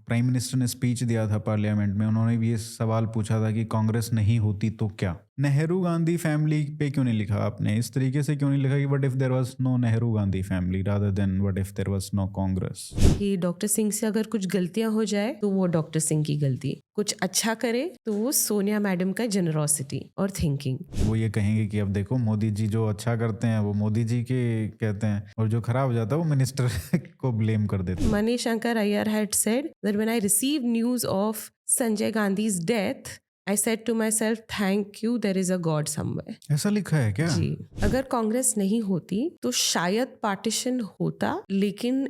Prime minister ने speech दिया था पार्लियामेंट में, उन्होंने भी ये सवाल पूछा था कि कांग्रेस नहीं होती तो क्या। नेहरू गांधी फैमिली पे क्यों नहीं लिखा आपने, इस तरीके से क्यों नहीं लिखा कि what if there was no Nehru Gandhi family rather than what if there was no Congress. कि डॉक्टर सिंह से अगर कुछ गलतियां हो जाए तो वो डॉक्टर सिंह की गलती, कुछ अच्छा करे तो वो सोनिया मैडम का जेनरोसिटी और थिंकिंग। वो ये कहेंगे कि अब देखो मोदी जी जो अच्छा करते हैं वो मोदी जी के कहते हैं, और जो खराब हो जाता है वो मिनिस्टर को ब्लेम कर देते हैं। Manishankar Iyer had said that when I received news of Sanjay Gandhi's death, I said to myself, thank you, there is a God somewhere. ऐसा लिखा है क्या? जी, अगर कांग्रेस नहीं होती तो शायद पार्टीशन होता, लेकिन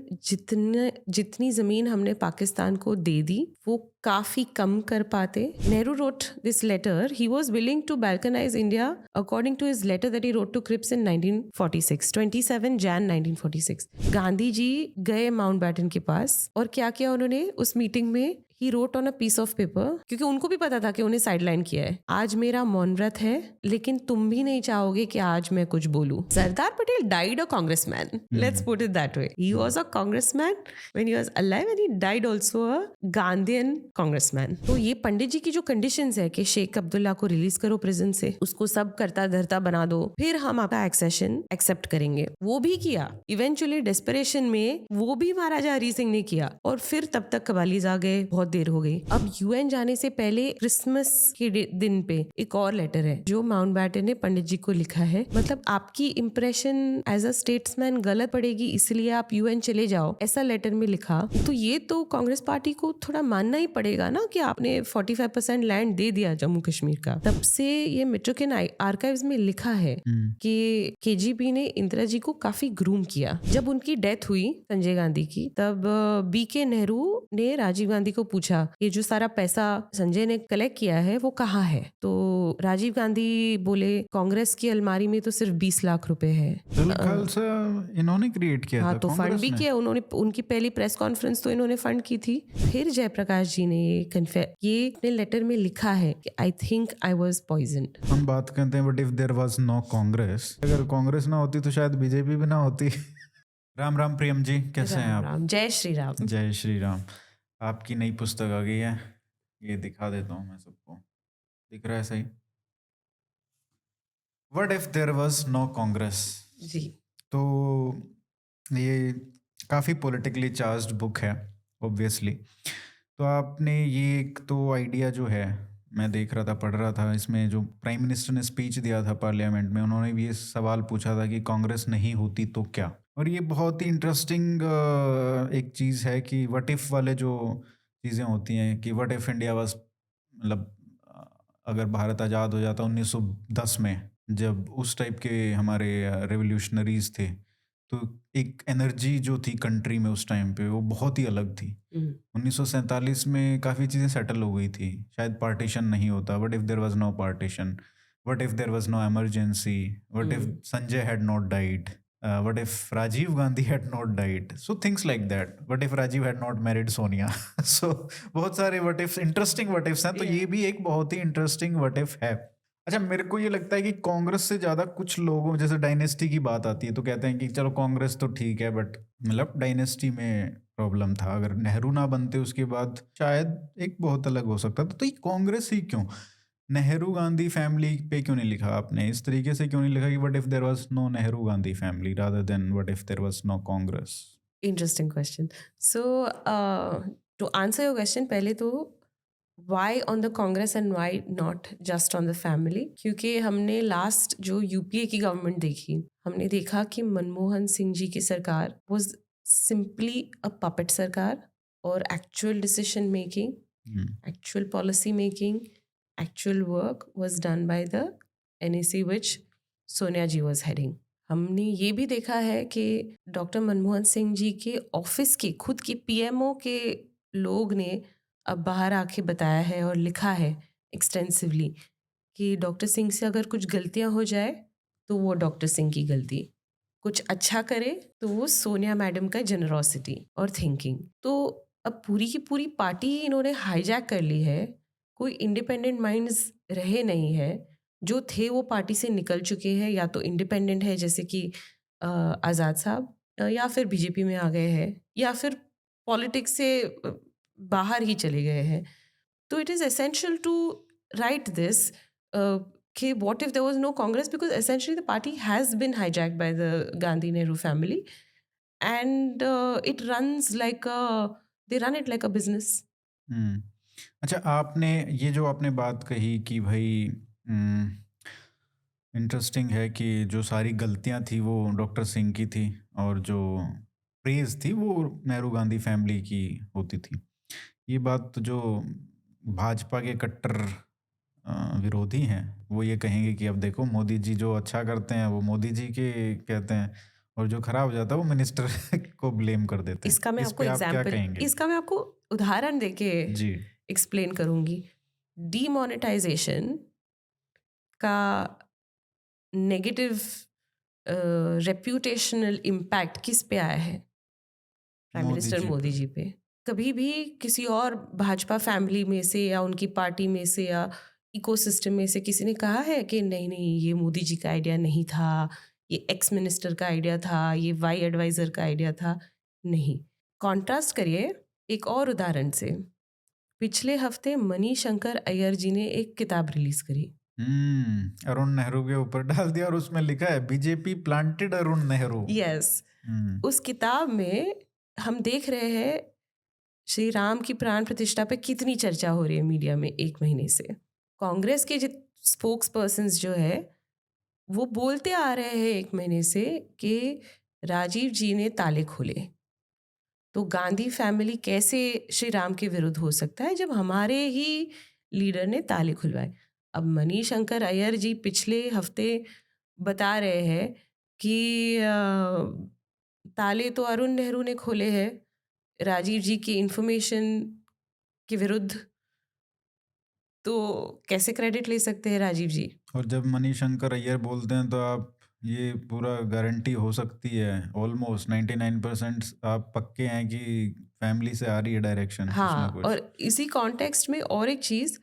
जितनी जमीन हमने पाकिस्तान को दे दी वो काफी कम कर पाते. Nehru wrote this letter. He was willing to balkanize India according to his letter that he wrote to Cripps in 1946, 27 Jan 1946. Gandhi ji गए माउंटबैटन के पास और क्या किया उन्होंने उस मीटिंग में? He wrote on a piece of paper, क्योंकि उनको भी पता था कि उन्हें साइडलाइन किया है. आज मेरा मौन व्रत है, लेकिन तुम भी नहीं चाहोगे कि आज मैं कुछ बोलूं. Sardar Patel died a congressman. Let's put it that way. He was a congressman when he was alive and he died also a Gandhian congressman. तो ये पंडित जी की जो कंडीशंस है कि शेख अब्दुल्ला को रिलीज करो प्रिजन से, उसको सब करता धरता बना दो, फिर हम आपका एक्सेशन एक्सेप्ट करेंगे, वो भी किया. इवेंचुअली डेस्परेशन में वो भी महाराजा हरी सिंह ने किया और फिर तब तक कवालीज आ गए. बहुत देर हो गई. अब यूएन जाने से पहले क्रिसमस के दिन पे एक और लेटर है जो माउंटबैटन ने पंडित जी को लिखा है. मतलब आपकी इंप्रेशन एज अ स्टेट्समैन गलत पड़ेगी इसलिए आप यूएन चले जाओ, ऐसा लेटर में लिखा. तो ये तो कांग्रेस पार्टी को थोड़ा मानना ही पड़ेगा ना कि आपने 45% लैंड दे दिया जम्मू कश्मीर का. तब से ये मेट्रोकेन आर्काइव्स में लिखा है कि केजीबी ने इंदिरा जी को काफी ग्रूम किया. जब उनकी डेथ हुई संजय गांधी की, तब बीके नेहरू ने राजीव गांधी को पूछा ये जो सारा पैसा संजय ने कलेक्ट किया है वो कहाँ है. तो राजीव गांधी बोले कांग्रेस की अलमारी में तो सिर्फ 20 लाख रुपए है. खालसा इन्होंने क्रिएट किया हाँ, था, तो फंड भी किया उन्होंने. उनकी पहली प्रेस कॉन्फ्रेंस तो इन्होंने फंड की थी. फिर जयप्रकाश जी ने ये अपने लेटर में लिखा है कि आई थिंक आई वाज पॉइजन्ड. हम बात करते हैं what if there was no Congress. अगर कांग्रेस ना होती तो शायद बीजेपी भी ना होती. राम राम प्रियम जी, कैसे हैं आप? राम, जय श्री राम. जय श्री राम. आपकी नई पुस्तक आ गई है, ये दिखा देता हूँ मैं सबको. दिख रहा है सही? What if there was no Congress. जी, तो ये काफ़ी पॉलिटिकली चार्ज्ड बुक है ऑब्वियसली. तो आपने ये एक तो आइडिया जो है, मैं देख रहा था, पढ़ रहा था, इसमें जो प्राइम मिनिस्टर ने स्पीच दिया था पार्लियामेंट में, उन्होंने भी ये सवाल पूछा था कि कांग्रेस नहीं होती तो क्या. और ये बहुत ही इंटरेस्टिंग एक चीज़ है कि व्हाट इफ़ वाले जो चीज़ें होती हैं कि व्हाट इफ़ इंडिया वाज, मतलब अगर भारत आज़ाद हो जाता 1910 में, जब उस टाइप के हमारे रेवोल्यूशनरीज थे, तो एक एनर्जी जो थी कंट्री में उस टाइम पे वो बहुत ही अलग थी. 1947 में काफ़ी चीज़ें सेटल हो गई थी, शायद पार्टीशन नहीं होता. What if there was no partition, what if there was no emergency, what if Sanjay had not died, what if Rajiv Gandhi had not died, so things like that. What if Rajiv had not married Sonia. So बहुत सारे what if, interesting what ifs हैं. तो ये भी एक बहुत ही interesting what if है. अच्छा, मेरे को ये लगता है कि कांग्रेस से ज़्यादा कुछ लोगों, जैसे डायनेस्टी की बात आती है तो कहते हैं कि चलो कांग्रेस तो ठीक है, बट मतलब डायनेस्टी में प्रॉब्लम था. अगर नेहरू ना बनते उसके बाद शायद एक बहुत अलग हो सकता था. तो ये कांग्रेस ही क्यों? नेहरू गांधी फैमिली पे क्यों नहीं लिखा आपने, इस तरीके से क्यों नहीं लिखा कि what if there was no Nehru Gandhi family rather than what if there was no Congress. Interesting question. So, to answer your question, पहले तो why on the Congress and why not just on the family? क्योंकि हमने last जो UPA की government देखी, हमने देखा कि मनमोहन सिंह जी की सरकार was simply a puppet सरकार, और actual decision making, actual policy making, actual work was done by the NEC which Sonia ji was heading. हमने ये भी देखा है कि डॉक्टर मनमोहन सिंह जी के ऑफिस के खुद की पीएमओ के लोग ने अब बाहर आके बताया है और लिखा है एक्सटेंसिवली कि डॉक्टर सिंह से अगर कुछ गलतियां हो जाए तो वो डॉक्टर सिंह की गलती, कुछ अच्छा करे तो वो सोनिया मैडम का जेनरोसिटी और थिंकिंग. तो अब पूरी की पूरी पार्टी ही इन्होंने हाईजैक कर ली है. कोई इंडिपेंडेंट माइंड्स रहे नहीं है. जो थे वो पार्टी से निकल चुके हैं, या तो इंडिपेंडेंट है जैसे कि आज़ाद साहब, या फिर बीजेपी में आ गए हैं, या फिर पॉलिटिक्स से बाहर ही चले गए हैं। तो it is essential to write this कि what if there was no Congress, because essentially the party has been hijacked by the Gandhi Nehru family and it runs like they run it like a business. हुँ। अच्छा, आपने ये जो आपने बात कही कि भई इंटरेस्टिंग है कि जो सारी गलतियाँ थी वो डॉक्टर सिंह की थी और जो प्रेज़ थी वो नेहरू गांधी फैमिली की होती थी। ये बात तो जो भाजपा के कट्टर विरोधी हैं, वो ये कहेंगे कि अब देखो मोदी जी जो अच्छा करते हैं वो मोदी जी के कहते हैं और जो खराब हो जाता है वो मिनिस्टर को ब्लेम कर देते हैं। इसका मैं इस आपको पे आप क्या एग्जाम्पल कहेंगे? इसका मैं आपको उदाहरण देके जी। एक्सप्लेन करूंगी। डीमोनेटाइजेशन का नेगेटिव रेप्यूटेशनल इम्पैक्ट किस पे आया है? प्राइम मोदी मिनिस्टर जी मोदी पे। जी पे। कभी भी किसी और भाजपा फैमिली में से या उनकी पार्टी में से या इकोसिस्टम में से किसी ने कहा है कि नहीं नहीं ये मोदी जी का आइडिया नहीं था, ये एक्स मिनिस्टर का आइडिया था, ये वाई एडवाइजर का आइडिया था? नहीं। कॉन्ट्रास्ट करिए एक और उदाहरण से। पिछले हफ्ते मणिशंकर अय्यर जी ने एक किताब रिलीज करी। अरुण नेहरू के ऊपर डाल दिया और उसमें लिखा है BJP planted Arun Nehru. Yes. हुँ। उस किताब में हम देख रहे हैं श्री राम की प्राण प्रतिष्ठा पे कितनी चर्चा हो रही है मीडिया में एक महीने से। कांग्रेस के जित स्पोक्स पर्सन्स जो है वो बोलते आ रहे हैं एक महीने से कि राजीव जी ने ताले खोले। तो गांधी फैमिली कैसे श्री राम के विरुद्ध हो सकता है जब हमारे ही लीडर ने ताले खुलवाए? अब मणिशंकर अय्यर जी पिछले हफ्ते बता रहे हैं कि ताले तो अरुण नेहरू ने खोले हैं राजीव जी की इंफॉर्मेशन के विरुद्ध। तो कैसे क्रेडिट ले सकते हैं राजीव जी? और जब मणिशंकर अय्यर बोलते हैं तो आप ये पूरा गारंटी हो सकती है ऑलमोस्ट 99% आप पक्के हैं कि फैमिली से आ रही है डायरेक्शन कुछ ना हाँ, कुछ। और इसी कॉन्टेक्स्ट में और एक चीज़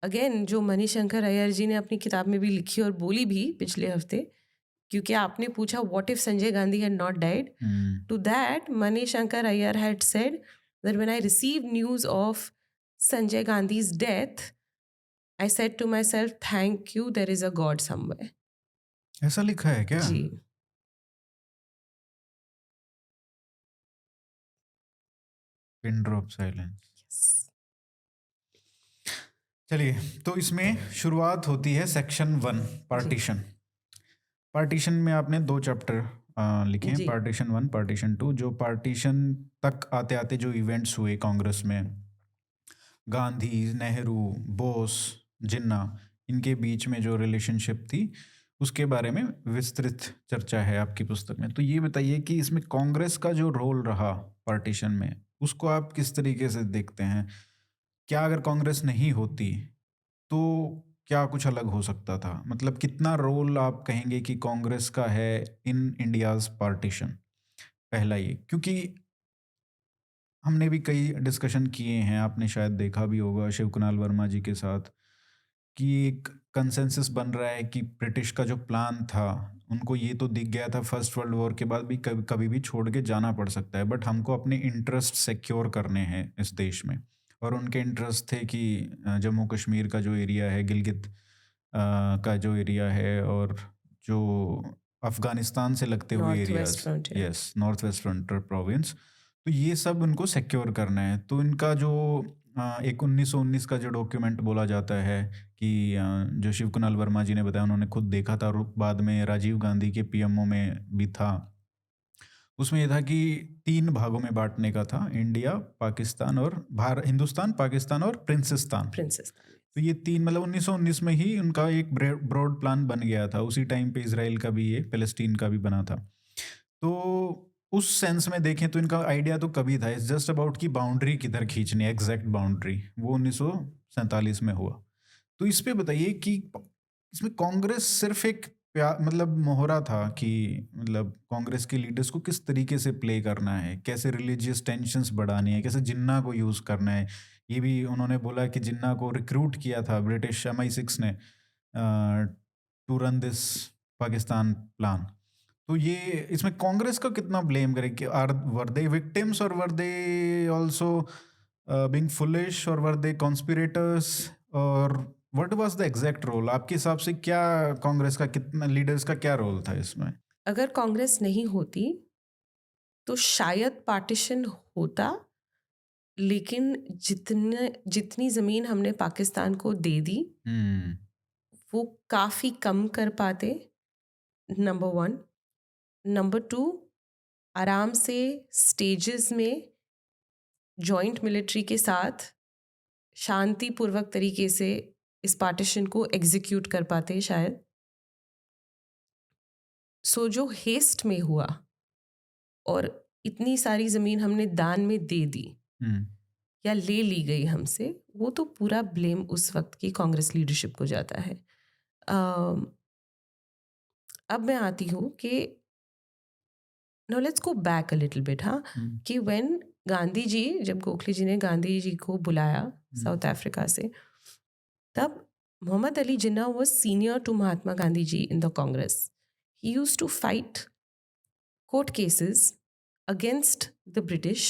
अगेन जो मणिशंकर अय्यर जी ने अपनी किताब में भी लिखी और बोली भी पिछले हफ्ते, क्योंकि आपने पूछा what if Sanjay Gandhi had not died? Hmm. To that, Manishankar Iyer had said that when I received news of Sanjay Gandhi's death, I said to myself, thank you, there is a God somewhere. ऐसा लिखा है क्या? जी। Pin drop silence. Yes. चलिए, तो इसमें शुरुआत होती है सेक्शन 1 जी। पार्टीशन। पार्टीशन में आपने 2 चैप्टर लिखे हैं, जी। Partition 1, partition 2। जो पार्टीशन तक आते-आते जो इवेंट्स हुए कांग्रेस में, गांधी, नेहरू, बोस, जिन्ना, इनके बीच में जो रिलेशनशिप थी, उसके बारे में विस्तृत चर्चा है आपकी पुस्तक में। तो ये बताइए कि इसमें कांग्रेस का जो रोल रहा पार्टीशन में, उसको आप किस तरीके से देखते हैं? क्या अगर कांग्रेस नहीं होती तो क्या कुछ अलग हो सकता था? मतलब कितना रोल आप कहेंगे कि कांग्रेस का है इन इंडियाज़ पार्टीशन? पहला ये, क्योंकि हमने भी कई डिस्कशन किए हैं, आपने शायद देखा भी होगा शिव कुणाल वर्मा जी के साथ, कि एक कंसेंसस बन रहा है कि ब्रिटिश का जो प्लान था, उनको ये तो दिख गया था फर्स्ट वर्ल्ड वॉर के बाद भी कभी कभी भी छोड़ के जाना पड़ सकता है, बट हमको अपने इंटरेस्ट सिक्योर करने हैं इस देश में। और उनके इंटरेस्ट थे कि जम्मू कश्मीर का जो एरिया है, गिलगित का जो एरिया है, और जो अफ़गानिस्तान से लगते हुए north west areas, frontier. Yes, north west frontier province, तो ये सब उनको सिक्योर करना है। तो इनका जो एक 1919 का जो डॉक्यूमेंट बोला जाता है कि जो शिव कुणाल वर्मा जी ने बताया, उन्होंने खुद देखा था और बाद में राजीव गांधी के पीएमओ में भी था। उसमें ये था कि 3 भागों में बाँटने का था, इंडिया, पाकिस्तान और हिंदुस्तान, पाकिस्तान और प्रिंसेस्तान। प्रिंसेस। तो ये 3 मतलब 1919 में ही उनका एक ब्रॉड प्लान बन गया था। उसी टाइम पे इज़राइल का भी, ये पैलेस्टीन का भी बना था। तो उस सेंस में देखें तो इनका आइडिया तो कभी था, इट्स जस्ट अबाउट कि बाउंड्री किधर खींचनी है, एग्ज़ैक्ट बाउंड्री, वो 1947 में हुआ। तो इस पे बताइए कि इसमें कांग्रेस सिर्फ एक मतलब मोहरा था कि मतलब कांग्रेस के लीडर्स को किस तरीके से प्ले करना है, कैसे रिलीजियस टेंशन्स बढ़ानी है, कैसे जिन्ना को यूज़ करना है। ये भी उन्होंने बोला कि जिन्ना को रिक्रूट किया था ब्रिटिश MI6 ने to run this Pakistan plan. तो ये इसमें कांग्रेस का कितना ब्लेम करें कि आर वर दे विक्टिम्स और were they also being foolish or were they conspirators or what was the exact role? आपके हिसाब से क्या कांग्रेस का कितना लीडर्स का क्या रोल था इसमें? अगर कांग्रेस नहीं होती तो शायद पार्टीशन होता, लेकिन जितनी ज़मीन हमने पाकिस्तान को दे दी हम्म वो काफ़ी कम कर पाते, नंबर वन। नंबर टू, आराम से स्टेजेस में जॉइंट मिलिट्री के साथ शांतिपूर्वक तरीके से इस पार्टीशन को एग्जीक्यूट कर पाते शायद। सो जो हेस्ट में हुआ और इतनी सारी ज़मीन हमने दान में दे दी हम्म या ले ली गई हमसे, वो तो पूरा ब्लेम उस वक्त की कांग्रेस लीडरशिप को जाता है। अम, अब मैं आती हूँ कि no let's go back a little bit, हाँ, हम्म कि व्हेन गांधी जी, जब गोखले जी ने गांधी जी को बुलाया साउथ अफ्रीका से, तब मोहम्मद अली जिन्ना was senior to Mahatma Gandhi ji in the Congress. He used to fight court cases against the British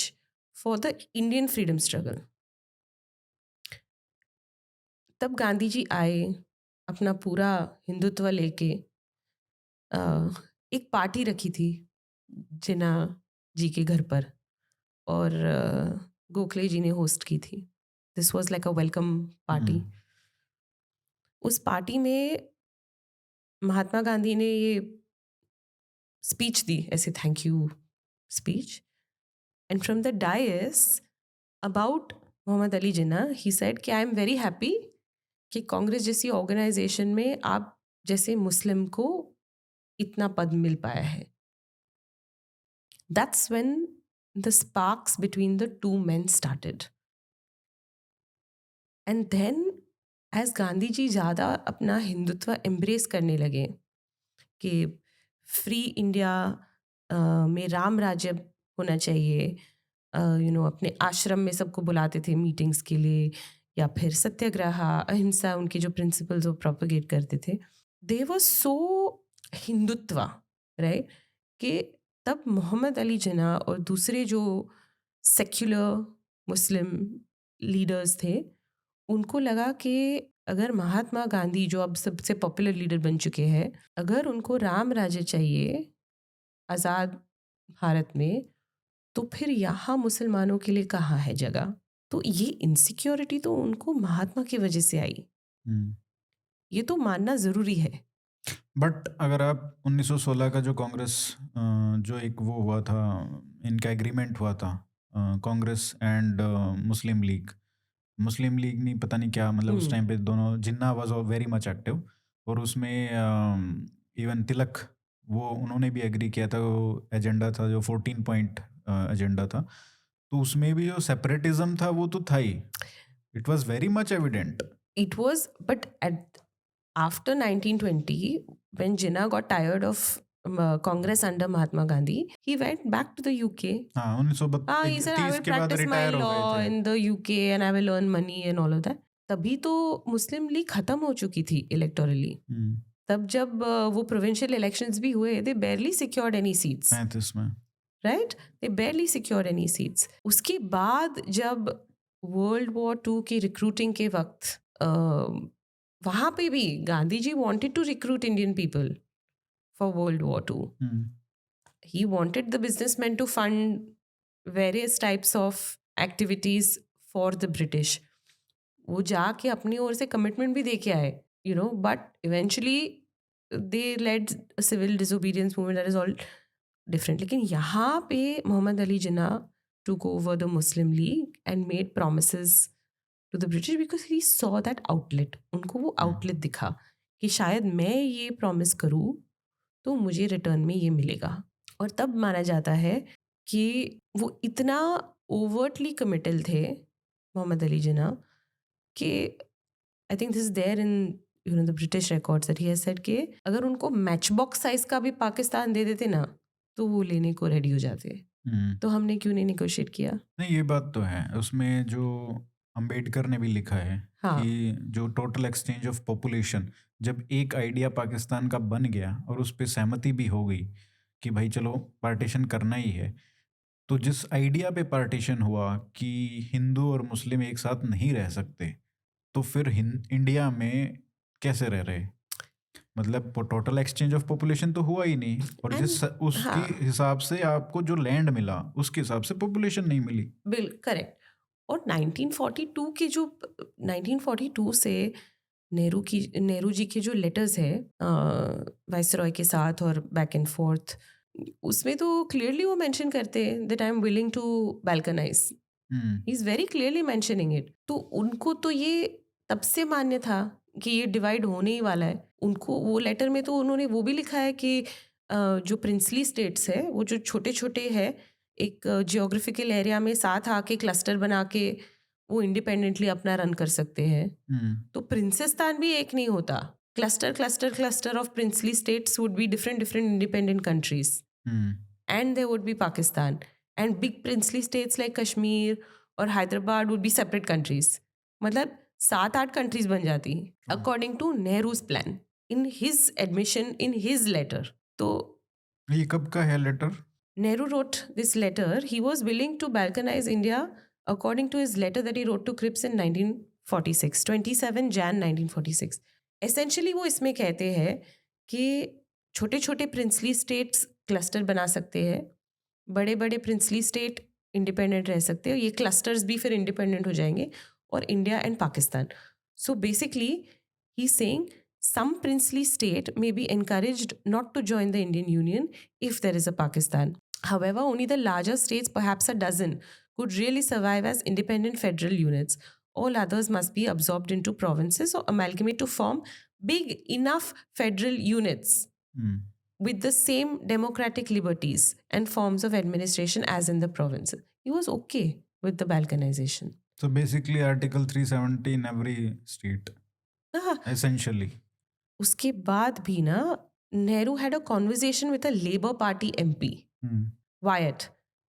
for the Indian freedom struggle. तब गांधी जी आए अपना पूरा हिंदुत्व लेके, अ, एक पार्टी रखी थी जिन्ना जी के घर पर, और गोखले जी ने होस्ट की थी। This was like a welcome party. हम्म उस पार्टी में महात्मा गांधी ने ये स्पीच दी, ऐसे thank you speech, and from the dais about Mohammad Ali Jinnah he said कि आई एम वेरी हैप्पी कि कांग्रेस जैसी ऑर्गेनाइजेशन में आप जैसे मुस्लिम को इतना पद मिल पाया है। That's when the sparks between the two men started, and then as Gandhi ji ज़्यादा अपना हिंदुत्व एम्ब्रेस करने लगे कि फ्री इंडिया में राम राज्य होना चाहिए, अपने आश्रम में सबको बुलाते थे मीटिंग्स के लिए, या फिर सत्याग्रह, अहिंसा, उनके जो प्रिंसिपल्स वो प्रोपेगेट करते थे, दे वर सो हिंदुत्व, राइट, कि तब मोहम्मद अली जिन्ना और दूसरे जो सेक्युलर मुस्लिम लीडर्स थे, उनको लगा कि अगर महात्मा गांधी, जो अब सबसे पॉपुलर लीडर बन चुके हैं, अगर उनको राम राज्य चाहिए आज़ाद भारत में, तो फिर यहाँ मुसलमानों के लिए कहाँ है जगह? तो ये इनसिक्योरिटी तो उनको महात्मा की वजह से आई, हम्म ये तो मानना ज़रूरी है। बट अगर आप 1916 का जो कांग्रेस जो एक वो हुआ था, इनका एग्रीमेंट हुआ था, कांग्रेस एंड मुस्लिम लीग नहीं पता नहीं क्या, मतलब उस हुँ, टाइम पे दोनों, जिन्ना वाज वेरी मच एक्टिव, और उसमें इवन तिलक, वो उन्होंने भी एग्री किया था, वो एजेंडा था जो 14 पॉइंट एजेंडा था, तो उसमें भी जो सेपरेटिज्म था वो तो था ही, it was very much evident. It was, but at after 1920 when Jinnah got tired of Congress under Mahatma Gandhi, he went back to the UK. हाँ, उन्नीस सौ He said, I 30 will के बाद practice my रिटायर हो गए law थे। in the UK and I will earn money and all of that. तभी तो मुस्लिम लीग खत्म हो चुकी थी इलेक्टोरली। हम्म तब जब वो प्रोविंशियल इलेक्शंस भी हुए, they barely secured any seats, 35 में। right? They barely secured any seats. उसके बाद जब वर्ल्ड वॉर टू की रिक्रूटिंग के वक्त, वहाँ पे भी Gandhi ji wanted to recruit Indian people for World War II. Hmm He wanted the businessmen to fund various types of activities for the British. वो जाके अपनी ओर से कमिटमेंट भी दे के आए, but eventually they led civil disobedience movement, that is all different. लेकिन यहाँ पे मोहम्मद अली जिन्ना took over the Muslim League and made promises to the British because he saw that outlet. उनको वो आउटलेट दिखा कि शायद मैं ये प्रॉमिस करूँ तो मुझे रिटर्न में ये मिलेगा। और तब माना जाता है कि वो इतना ओवर्टली कमिटल थे मोहम्मद अली जिन्ना कि I think this is there in the British records that he has said कि अगर उनको मैच बॉक्स साइज का भी पाकिस्तान दे देते ना तो वो लेने को रेडी हो जाते। तो हमने क्यों नहीं निगोशिएट किया? नहीं, ये बात तो है, उसमें जो अंबेडकर ने भी लिखा है हाँ, कि जो टोटल एक्सचेंज ऑफ पॉपुलेशन, जब एक आइडिया पाकिस्तान का बन गया और उस पे सहमति भी हो गई कि भाई चलो पार्टीशन करना ही है, तो जिस आइडिया पे पार्टीशन हुआ कि हिंदू और मुस्लिम एक साथ नहीं रह सकते, तो फिर इंडिया में कैसे रह रहे? मतलब टोटल एक्सचेंज ऑफ पॉपुलेशन तो हुआ ही नहीं, और एंड उसके हाँ, हिसाब से आपको जो लैंड मिला उसके हिसाब से पॉपुलेशन नहीं मिली। Bill correct. और 1942 के जो 1942 से नेहरू जी के जो लेटर्स है वाइसरॉय के साथ और बैक एंड फोर्थ, उसमें तो क्लियरली वो मेंशन करते हैं that I am willing to balkanize. हम्म। He is very clearly mentioning it. तो उनको तो ये तब से मान्य था कि ये डिवाइड होने ही वाला है। उनको वो लेटर में तो उन्होंने वो भी लिखा है कि जो प्रिंसली स्टेट्स है वो जो छोटे छोटे है, एक जियोग्राफिकल एरिया में साथ आके क्लस्टर बना के वो इंडिपेंडेंटली अपना रन कर सकते हैं। हम्म। तो प्रिंसेस्तान भी एक नहीं होता। Cluster cluster cluster of princely states would be different different independent countries, hmm. and there would be Pakistan, and big princely states like Kashmir और Hyderabad would be separate countries। मतलब 7-8 countries बन जाती according to Nehru's plan, in his admission, in his letter। तो ये कब का है letter? Nehru wrote this letter, he was willing to balkanize India according to his letter that he wrote to Cripps in 1946, 27 Jan 1946। Essentially वो इसमें कहते हैं कि छोटे छोटे प्रिंसली स्टेट्स क्लस्टर बना सकते हैं, बड़े बड़े प्रिंसली स्टेट इंडिपेंडेंट रह सकते हैं, ये क्लस्टर्स भी फिर इंडिपेंडेंट हो जाएंगे, और India and Pakistan. So basically he saying some princely state may be encouraged not to join the Indian Union if there is a Pakistan. However, only the larger states, perhaps a dozen, could really survive as independent federal units. All others must be absorbed into provinces or amalgamate to form big enough federal units hmm. with the same democratic liberties and forms of administration as in the provinces. He was okay with the balkanization. So basically Article 370 in every state, हाँ, essentially. उसके बाद भी ना Nehru had a conversation with a Labour Party MP, hmm. Wyatt,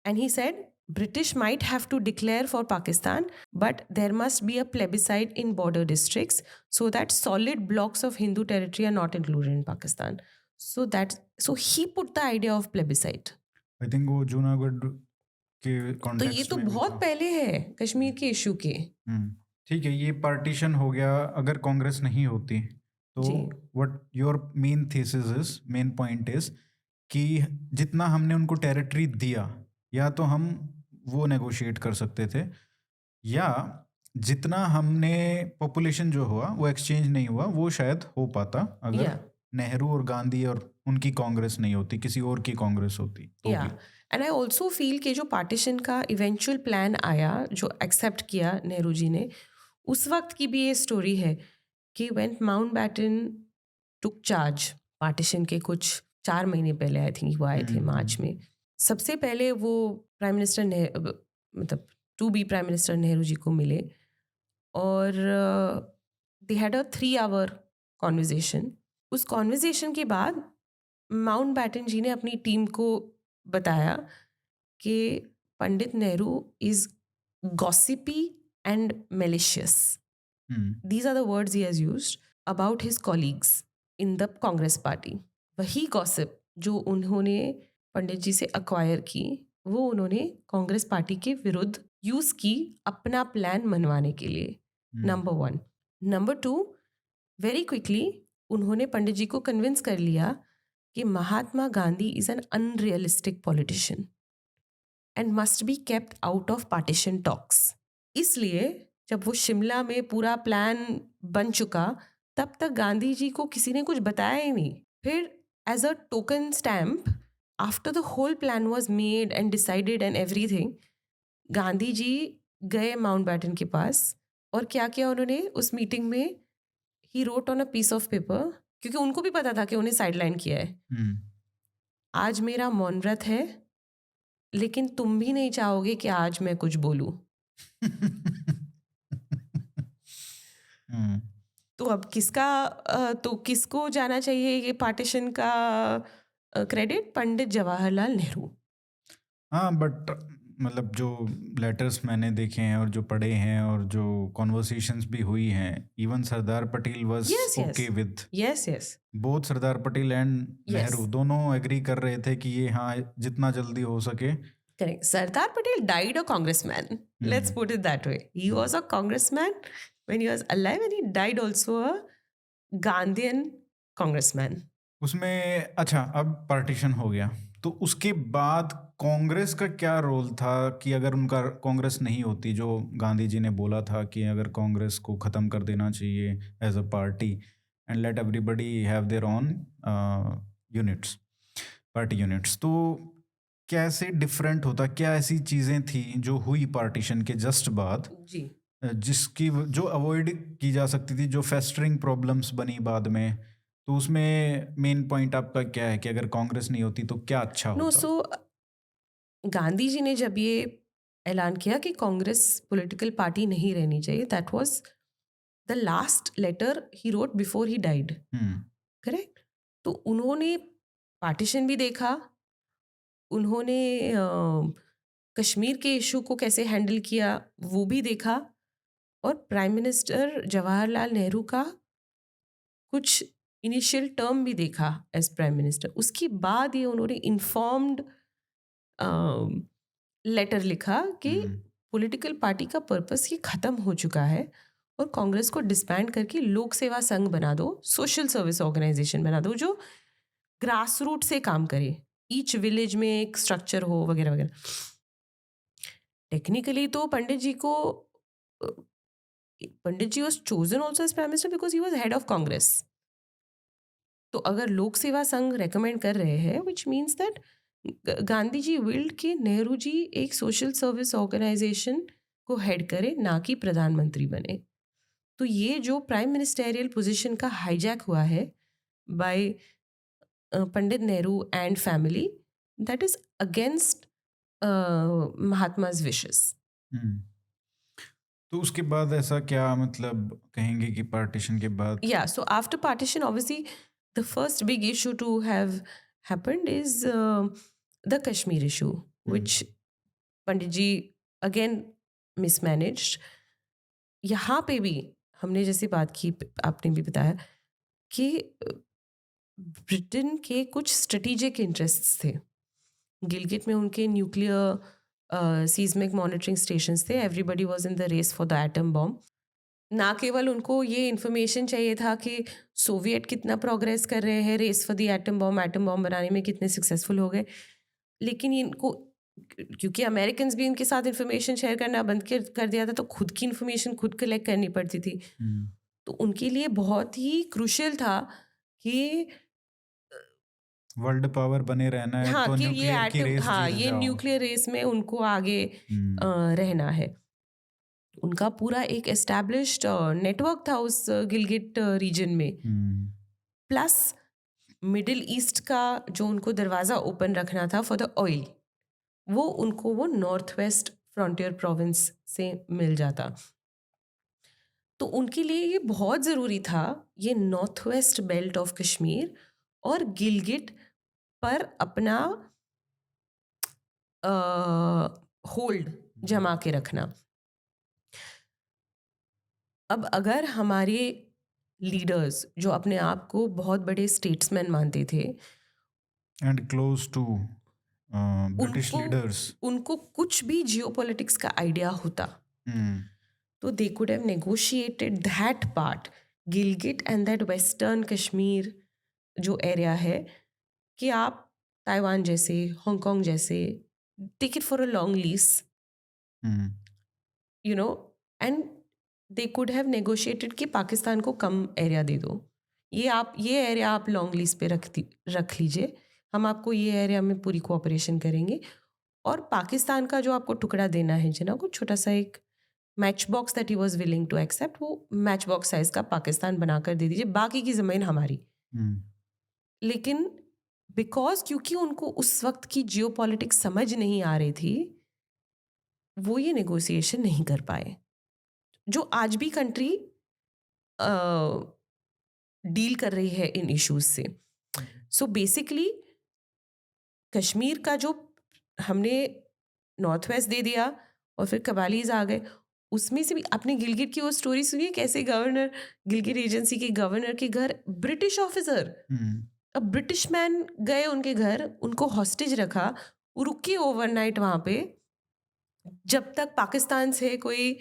and he said British might have to declare for Pakistan, but there must be a plebiscite in border districts so that solid blocks of Hindu territory are not included in Pakistan. So he put the idea of plebiscite. I think वो जूनागढ़ के तो ये context तो में भी बहुत था। पहले है कश्मीर के इशू के। हम्म। ठीक है, ये पार्टीशन हो गया। अगर कांग्रेस नहीं होती तो जी। What your main thesis is, main point is कि जितना हमने उनको टेरिटरी दिया, या तो हम वो नेगोशिएट कर सकते थे, या जितना हमने पॉपुलेशन जो हुआ वो एक्सचेंज नहीं हुआ, वो शायद हो पाता अगर या नेहरू और गांधी और उनकी कांग्रेस नहीं होती, किसी और की कांग्रेस होती तो या भी। एंड आई ऑल्सो फील कि जो पार्टीशन का इवेंचुअल प्लान आया जो एक्सेप्ट किया नेहरू जी ने, उस वक्त की भी ये स्टोरी है कि when Mountbatten took charge partition के कुछ 4 महीने पहले, आई थिंक वो आए थे मार्च में, सबसे पहले वो प्राइम मिनिस्टर मतलब to be prime minister Nehru ji को मिले, और they had a 3 hour conversation. उस कॉन्वर्जेशन के बाद माउंटबैटन जी ने अपनी टीम को बताया कि Pandit Nehru is gossipy and malicious. These are the words he has used about his colleagues in the Congress party. वही गॉसिप जो उन्होंने पंडित जी से अक्वायर की, वो उन्होंने कांग्रेस पार्टी के विरुद्ध यूज की अपना प्लान मनवाने के लिए। नंबर 1। नंबर 2, वेरी क्विकली उन्होंने पंडित जी को कन्विंस कर लिया कि Mahatma Gandhi is an unrealistic politician and must be kept out of partition talks. इसलिए जब वो शिमला में पूरा प्लान बन चुका, तब तक गांधी जी को किसी ने कुछ बताया ही नहीं। फिर as a token stamp, after the whole plan was made and decided and everything, Gandhi ji गए माउंटबैटन के पास, और क्या किया उन्होंने उस मीटिंग में, he wrote on a piece of paper, क्योंकि उनको भी पता था कि उन्हें साइडलाइन किया है। आज मेरा मौन व्रत है, लेकिन तुम भी नहीं चाहोगे कि आज मैं कुछ बोलूं। तो अब तो किसको जाना चाहिए ये पार्टीशन का क्रेडिट? पंडित जवाहरलाल नेहरू। हाँ, बट मतलब जो लेटर्स मैंने देखे हैं और जो पढ़े हैं और जो कॉन्वर्सेशंस भी हुई हैं, even Sardar Patel was Yes, yes. Okay with yes both. Sardar Patel and Yes. Nehru दोनों एग्री कर रहे थे कि ये हाँ जितना जल्दी हो सके Correct. Sardar Patel died a congressman. Let's hmm put it that way. He was a congressman when he was alive, and he died also a Gandhian congressman. उसमें अच्छा, अब पार्टीशन हो गया तो उसके बाद कांग्रेस का क्या रोल था कि अगर उनका कांग्रेस नहीं होती, जो गांधी जी ने बोला था कि अगर कांग्रेस को ख़त्म कर देना चाहिए as a party and let everybody have their own units, party units, तो कैसे डिफरेंट होता, क्या ऐसी चीज़ें थी जो हुई पार्टीशन के जस्ट बाद जी. जिसकी जो अवॉइड की जा सकती थी, जो फेस्टरिंग प्रॉब्लम्स बनी बाद में, तो उसमें मेन पॉइंट आपका क्या है कि अगर कांग्रेस नहीं होती तो क्या अच्छा No, होता? so गांधी जी ने जब ये ऐलान किया कि कांग्रेस पॉलिटिकल पार्टी नहीं रहनी चाहिए, that was the last letter he wrote before he died. Hmm correct. तो उन्होंने पार्टीशन भी देखा, उन्होंने कश्मीर के इशू को कैसे हैंडल किया वो भी देखा, और प्राइम मिनिस्टर जवाहरलाल नेहरू का कुछ इनिशियल टर्म भी देखा एज प्राइम मिनिस्टर. उसके बाद ये उन्होंने इन्फॉर्म्ड लेटर लिखा कि हम्म पॉलिटिकल पार्टी का पर्पस ये ख़त्म हो चुका है, और कांग्रेस को डिसबैंड करके लोक सेवा संघ बना दो, सोशल सर्विस ऑर्गेनाइजेशन बना दो जो ग्रास रूट से काम करे, ईच विलेज में एक स्ट्रक्चर हो वगैरह वगैरह. टेक्निकली तो Pandit ji was chosen also as prime minister because he was head of Congress. तो अगर लोक सेवा संघ रेकमेंड कर रहे हैं, which means that Gandhi ji willed कि नेहरू जी एक सोशल सर्विस ऑर्गेनाइजेशन को हेड करे, ना कि प्रधानमंत्री बने. तो ये जो प्राइम मिनिस्टेरियल पोजीशन का हाईजैक हुआ है by Pandit Nehru and family, that is against Mahatma's wishes. हम्म तो उसके बाद ऐसा क्या मतलब कहेंगे कि पार्टीशन के बाद? Yeah, so after partition, obviously, the first big issue to have happened is the Kashmir issue, which Pandit ji again mismanaged. यहाँ पे भी हमने जैसे बात की, आपने भी बताया कि ब्रिटेन के कुछ स्ट्रेटेजिक इंटरेस्ट्स थे. गिलगिट में उनके न्यूक्लियर सीस्मिक मॉनिटरिंग स्टेशंस थे. Everybody was in the race for the atom bomb. ना केवल उनको ये इन्फॉर्मेशन चाहिए था कि सोवियत कितना प्रोग्रेस कर रहे हैं race for the atom bomb बनाने में कितने सक्सेसफुल हो गए, लेकिन इनको, क्योंकि अमेरिकन्स भी इनके साथ इन्फॉर्मेशन शेयर करना बंद कर दिया था, तो खुद की इन्फॉर्मेशन खुद कलेक्ट करनी पड़ती थी. तो उनके लिए बहुत ही क्रूशियल था कि वर्ल्ड पावर बने रहना है हाँ तो कि ये न्यूक्लियर की एटम, रेस हाँ जीत ये जाओ। न्यूक्लियर रेस में उनको आगे रहना है. उनका पूरा एक एस्टैब्लिश्ड नेटवर्क था उस गिलगिट रीजन में. प्लस मिडिल ईस्ट का जो उनको दरवाज़ा ओपन रखना था फॉर द ऑयल, वो नॉर्थ वेस्ट फ्रंटियर प्रोविंस से मिल जाता. तो उनके लिए ये बहुत ज़रूरी था, ये north west belt of Kashmir और गिलगिट पर अपना होल्ड जमा के रखना. अब अगर हमारे लीडर्स जो अपने आप को बहुत बड़े स्टेट्समैन मानते थे, एंड क्लोज टू ब्रिटिश उनको लीडर्स, उनको कुछ भी जियोपॉलिटिक्स का आइडिया होता, तो they could have negotiated that part, Gilgit and that western Kashmir जो एरिया है, कि आप ताइवान जैसे, हांगकांग जैसे, take it for a long lease, you know, and they could have negotiated कि पाकिस्तान को कम एरिया दे दो, ये एरिया आप लॉन्ग लीज पे रख लीजिए, हम आपको ये एरिया में पूरी कोऑपरेशन करेंगे, और पाकिस्तान का जो आपको टुकड़ा देना है जिना को, छोटा सा एक match box that he was willing to accept, वो मैच बॉक्स साइज का पाकिस्तान बनाकर दे दीजिए, बाकी की ज़मीन हमारी. लेकिन क्योंकि उनको उस वक्त की जियोपॉलिटिक्स समझ नहीं आ रही थी, वो ये नेगोशिएशन नहीं कर पाए, जो आज भी कंट्री डील कर रही है इन इश्यूज से. सो बेसिकली कश्मीर का जो हमने नॉर्थ वेस्ट दे दिया और फिर कबालीज आ गए, उसमें से भी आपने गिलगिट की वो स्टोरी सुनी है, कैसे गवर्नर, गिलगिट एजेंसी के गवर्नर के घर ब्रिटिश ऑफिसर, अब ब्रिटिश मैन गए उनके घर, उनको हॉस्टेज रखा, वो रुकी ओवरनाइट वहाँ पे, जब तक पाकिस्तान से कोई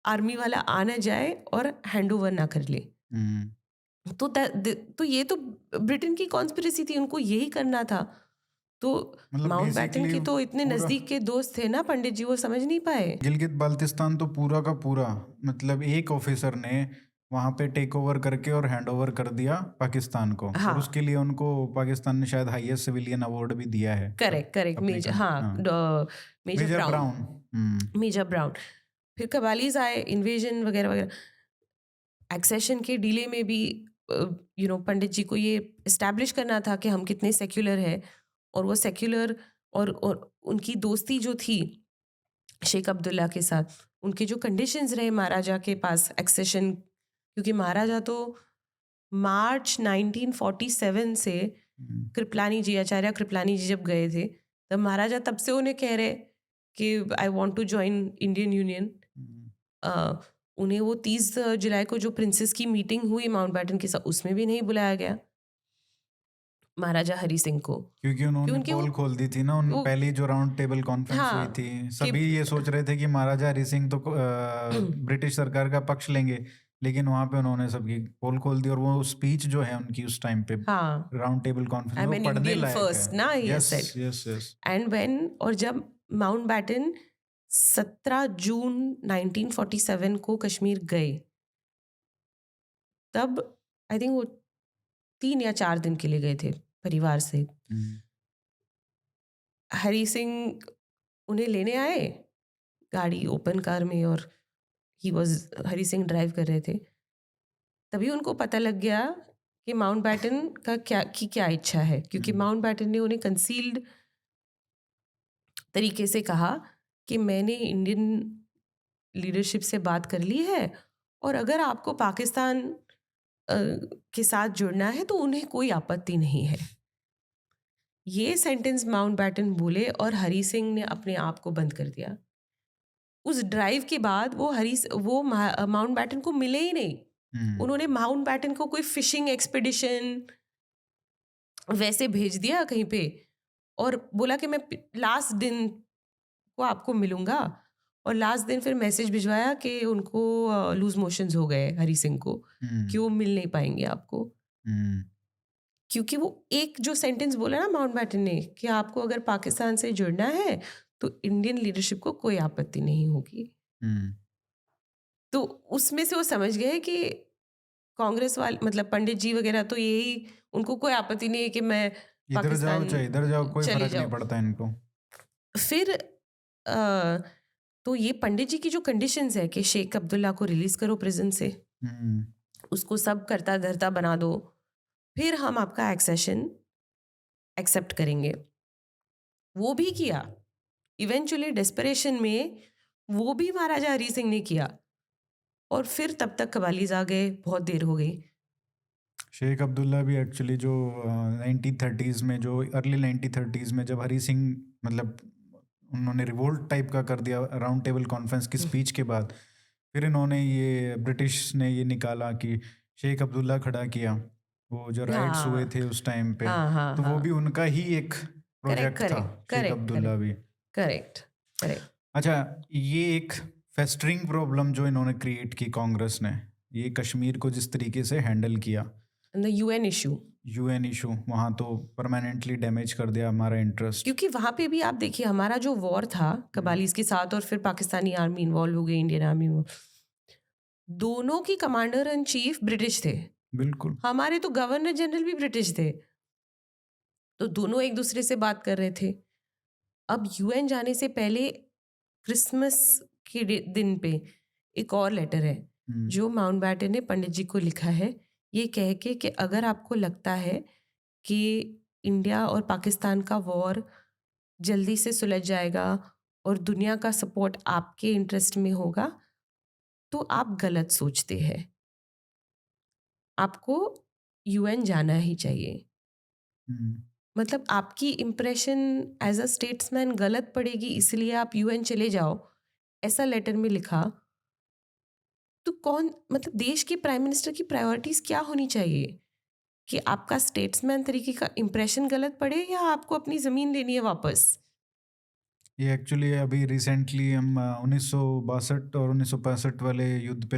आर्मी वाला आ ना जाए और हैंड ओवर ना कर ले। हुँ। तो ये तो ब्रिटेन की कॉन्स्पिरेसी थी, उनको यही करना था। तो मतलब माउंटबैटन बेसिकली के तो इतने पूरा नज़दीक के दोस्त थे ना पंडित जी, वो समझ नहीं पाए। गिलगित बाल्तिस्तान तो पूरा का पूरा मतलब एक ऑफिसर ने वहाँ पे टेक ओवर करके और हैंड ओवर कर दिया पाकिस्तान को, और हाँ, उसके लिए उनको पाकिस्तान ने शायद हाईएस्ट सिविलियन अवार्ड भी दिया है करेक्ट, करेक्ट, अपने मेजर, हाँ, हाँ मेजर मेजर ब्राउन, ब्राउन। हुँ। Major Brown. फिर कबालीज आए, इन्वेजन वगैरह वगैरह। एक्सेशन के डिले में भी पंडित जी को ये इस्टेब्लिश करना था कि हम कितने सेक्युलर है, और वो सेक्युलर और उनकी दोस्ती जो थी शेख अब्दुल्ला के साथ, उनके जो कंडीशंस रहे महाराजा के पास एक्सेशन, क्योंकि महाराजा तो मार्च 1947 से हुँ। कृपलानी जी, आचार्य कृपलानी जी जब गए थे, तब महाराजा तब से उन्हें कह रहे कि I want to join Indian union. हुँ। उन्हें वो 30 जुलाई को जो प्रिंसेस की मीटिंग हुई माउंटबैटन के साथ, उसमें भी नहीं बुलाया गया महाराजा हरि सिंह को, क्योंकि उन्होंने क्योंकि पोल खोल दी थी ना, उन वो पहली जो राउंड टेबल कॉन्फ्रेंस हुई हाँ थी, कि सभी ये सोच रहे थे कि महाराजा हरि सिंह तो ब्रिटिश सरकार का पक्ष लेंगे, लेकिन वहाँ पे उन्होंने सबकी पोल खोल दी, और वो स्पीच जो है उनकी उस टाइम पे हाँ, राउंड टेबल कॉन्फ्रेंस आई में वो एम एन पढ़ने इंडियन लायक है। फर्स्ट ना, he has yes, said. Yes, yes. And when, और जब माउंटबैटन 17 जून 1947 को कश्मीर गए, तब आई थिंक वो 3 या 4 दिन के लिए गए थे परिवार से। हुँ। हरी सिंह उन्हें लेने आए गाड़ी ओपन कार में, और हरी सिंह ड्राइव कर रहे थे। तभी उनको पता लग गया कि माउंटबैटन का क्या इच्छा है, क्योंकि हुँ। माउंटबैटन ने उन्हें कंसील्ड तरीके से कहा कि मैंने इंडियन लीडरशिप से बात कर ली है, और अगर आपको पाकिस्तान अ, के साथ जुड़ना है तो उन्हें कोई आपत्ति नहीं है। ये सेंटेंस माउंटबैटन बोले और हरी सिंह ने अपने आप को बंद कर दिया। उस ड्राइव के बाद वो माउंटबैटन को मिले ही नहीं। हुँ। उन्होंने माउंटबैटन को कोई फिशिंग एक्सपीडिशन वैसे भेज दिया कहीं पे, और बोला कि मैं लास्ट दिन को आपको मिलूंगा, और लास्ट दिन फिर मैसेज भिजवाया कि उनको लूज मोशंस हो गए हरी सिंह को, कि हुँ। वो मिल नहीं पाएंगे आपको। हुँ। क्योंकि वो एक जो सेंटेंस बोला ना माउंटबैटन ने कि आपको अगर पाकिस्तान से जुड़ना है तो इंडियन लीडरशिप को कोई आपत्ति नहीं होगी, हुँ। तो उसमें से वो समझ गए कि कांग्रेस वाले मतलब पंडित जी वगैरह तो यही, उनको कोई आपत्ति नहीं है कि मैं इधर जाओ पाकिस्तान चाहे इधर जाओ, कोई चली फ़र्क नहीं जाऊं। पड़ता इनको। फिर तो ये पंडित जी की जो कंडीशंस है कि शेख अब्दुल्ला को रिलीज करो प्रिजन से, हुँ। उसको सब करता धरता बना दो, फिर हम आपका एक्सेशन एक्सेप्ट करेंगे। वो भी किया, इवेंचुअली डेस्परेशन में वो भी महाराजा हरी सिंह ने किया, और फिर तब तक कबालीज आ गए, बहुत देर हो गई। शेख अब्दुल्ला भी एक्चुअली जो 1930s में, जो अर्ली 1930s में जब हरी सिंह मतलब उन्होंने रिवोल्ट टाइप का कर दिया राउंड टेबल कॉन्फ्रेंस की स्पीच के बाद, फिर इन्होंने ये ब्रिटिश ने ये निकाला कि शेख अब्दुल्ला खड़ा किया, वो जो राइट्स हुए हाँ, थे उस टाइम पे, हाँ, हाँ, तो वो भी हाँ, उनका ही एक करेक्ट, प्रोजेक्ट था, correct, Sheikh correct, Abdullah correct, भी। Correct, correct. अच्छा, ये एक फेस्टरिंग प्रॉब्लम जो इन्होंने क्रिएट की कांग्रेस ने, ये कश्मीर को जिस तरीके से हैंडल किया, the UN issue, UN issue वहाँ तो परमानेंटली डैमेज कर दिया हमारा इंटरेस्ट। क्योंकि वहां पे भी आप देखिए हमारा जो वॉर था कबालीज के साथ, और फिर पाकिस्तानी आर्मी इन्वॉल्व हो गई, इंडियन आर्मी, दोनों की कमांडर इन चीफ ब्रिटिश थे। बिल्कुल। हमारे तो गवर्नर जनरल भी ब्रिटिश थे, तो दोनों एक दूसरे से बात कर रहे थे। अब यूएन जाने से पहले क्रिसमस के दिन पे एक और लेटर है हुँ। जो माउंटबैटन ने पंडित जी को लिखा है, ये कह के कि अगर आपको लगता है कि इंडिया और पाकिस्तान का वॉर जल्दी से सुलझ जाएगा और दुनिया का सपोर्ट आपके इंटरेस्ट में होगा, तो आप गलत सोचते हैं। आपको यूएन जाना ही चाहिए। हुँ। मतलब आपकी इम्प्रेशन एज अ स्टेट्समैन गलत पड़ेगी, इसलिए आप यूएन चले जाओ, ऐसा लेटर में लिखा। तो कौन, मतलब देश के प्राइम मिनिस्टर की प्रायोरिटीज क्या होनी चाहिए, कि आपका स्टेट्समैन तरीके का इम्प्रेशन गलत पड़े, या आपको अपनी ज़मीन लेनी है वापस? ये एक्चुअली अभी रिसेंटली हम 1962 और 1965 वाले युद्ध पे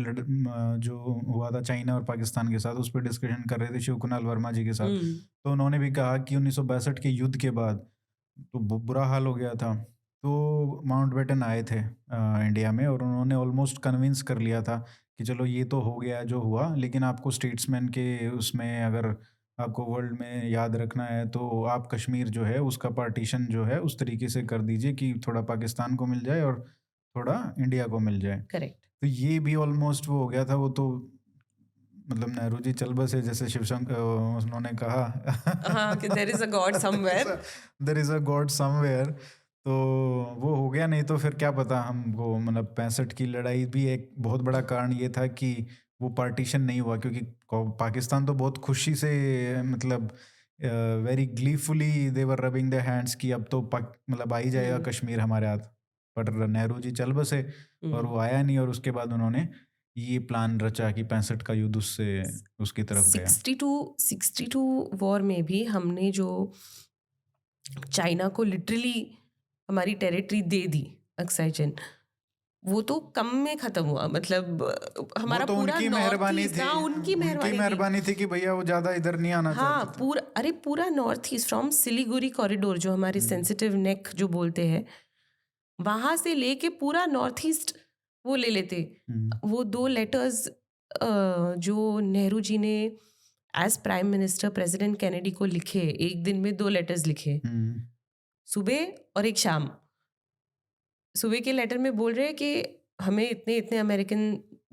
जो हुआ था चाइना और पाकिस्तान के साथ, उस पर डिस्कशन कर रहे थे शिव कुणाल वर्मा जी के साथ। हम्म। तो उन्होंने भी कहा कि 1962 के युद्ध के बाद तो बुरा हाल हो गया था। तो माउंटबेटन आए थे इंडिया में, और उन्होंने ऑलमोस्ट कन्विंस कर लिया था कि चलो ये तो हो गया जो हुआ, लेकिन आपको स्टेट्समैन के उसमें अगर आपको वर्ल्ड में याद रखना है तो आप कश्मीर जो है उसका पार्टीशन जो है उस तरीके से कर दीजिए कि थोड़ा पाकिस्तान को मिल जाए और थोड़ा इंडिया को मिल जाए। करेक्ट। तो ये भी ऑलमोस्ट वो हो गया था। वो तो मतलब नेहरू जी चल बसे, जैसे उन्होंने हाँ, कि देयर इज अ गॉड कहा somewhere. There is a God somewhere. तो वो हो गया, नहीं तो फिर क्या पता हमको, मतलब 65 की लड़ाई भी एक बहुत बड़ा कारण ये था कि वो पार्टीशन नहीं हुआ, क्योंकि पाकिस्तान तो बहुत खुशी से, मतलब very gleefully they were rubbing their hands कि अब तो मतलब आ ही जाएगा हम्म। कश्मीर हमारे हाथ। पर नेहरू जी चल बसे और वो आया नहीं, और उसके बाद उन्होंने ये प्लान रचा कि 65 का युद्ध उससे उसकी तरफ गया। 62 वॉर में भी हमने जो चाइना को लिटरली हमारी टेरिटरी दे दी, अक्साई चिन, वो तो कम में खत्म हुआ। मतलब वो हमारा तो पूरा उनकी नॉर्थ मेहरबानी ईस्ट, थी, हाँ उनकी उनकी मेहरबानी थी। मेहरबानी थी कि भैया वो ज्यादा इधर नहीं आना हाँ, चाहते थे। पूरा north east from Siliguri corridor, जो हमारी हम्म, सेंसिटिव नेक जो बोलते हैं, वहां से लेके पूरा नॉर्थ ईस्ट वो ले लेते। हम्म, वो 2 लेटर्स जो नेहरू जी ने as prime minister president Kennedy को लिखे, एक दिन में 2 लेटर्स लिखे, हम्म, सुबह और एक शाम। सुबह के लेटर में बोल रहे हैं कि हमें इतने इतने अमेरिकन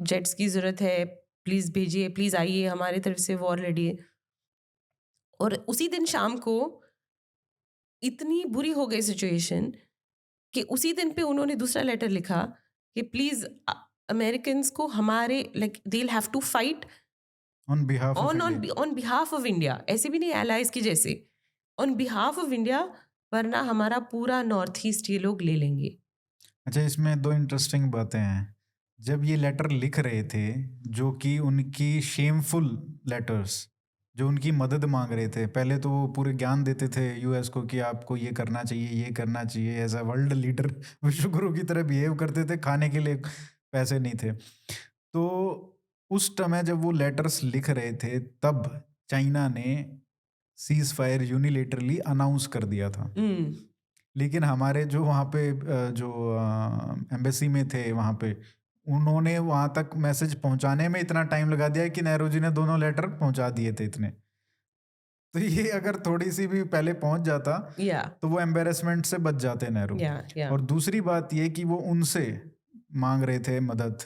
जेट्स की ज़रूरत है, प्लीज़ भेजिए, प्लीज़ आइए, हमारी तरफ से वॉर लड़िए। और उसी दिन शाम को इतनी बुरी हो गई सिचुएशन कि उसी दिन पे उन्होंने दूसरा लेटर लिखा कि प्लीज़ अमेरिकन को हमारे, like they have to fight on behalf of on India. On on behalf of India, ऐसे भी नहीं एलाइज की जैसे, ऑन बिहाफ ऑफ इंडिया, वरना हमारा पूरा नॉर्थ ईस्ट ये लोग ले लेंगे। अच्छा, इसमें दो इंटरेस्टिंग बातें हैं। जब ये लेटर लिख रहे थे, जो कि उनकी शेमफुल लेटर्स, जो उनकी मदद मांग रहे थे, पहले तो वो पूरे ज्ञान देते थे यूएस को कि आपको ये करना चाहिए, ये करना चाहिए, एज अ वर्ल्ड लीडर विश्वगुरु की तरह बिहेव करते थे, खाने के लिए पैसे नहीं थे। तो उस समय जब वो लेटर्स लिख रहे थे, तब चाइना ने सीज फायर यूनिलेटरली अनाउंस कर दिया था। हम्म। लेकिन हमारे जो वहाँ पे जो एम्बेसी में थे वहाँ पे, उन्होंने वहाँ तक मैसेज पहुँचाने में इतना टाइम लगा दिया कि नेहरू जी ने दोनों लेटर पहुँचा दिए थे इतने। तो ये अगर थोड़ी सी भी पहले पहुँच जाता या तो वो एम्बेरसमेंट से बच जाते नेहरू। या और दूसरी बात ये कि वो उनसे मांग रहे थे मदद,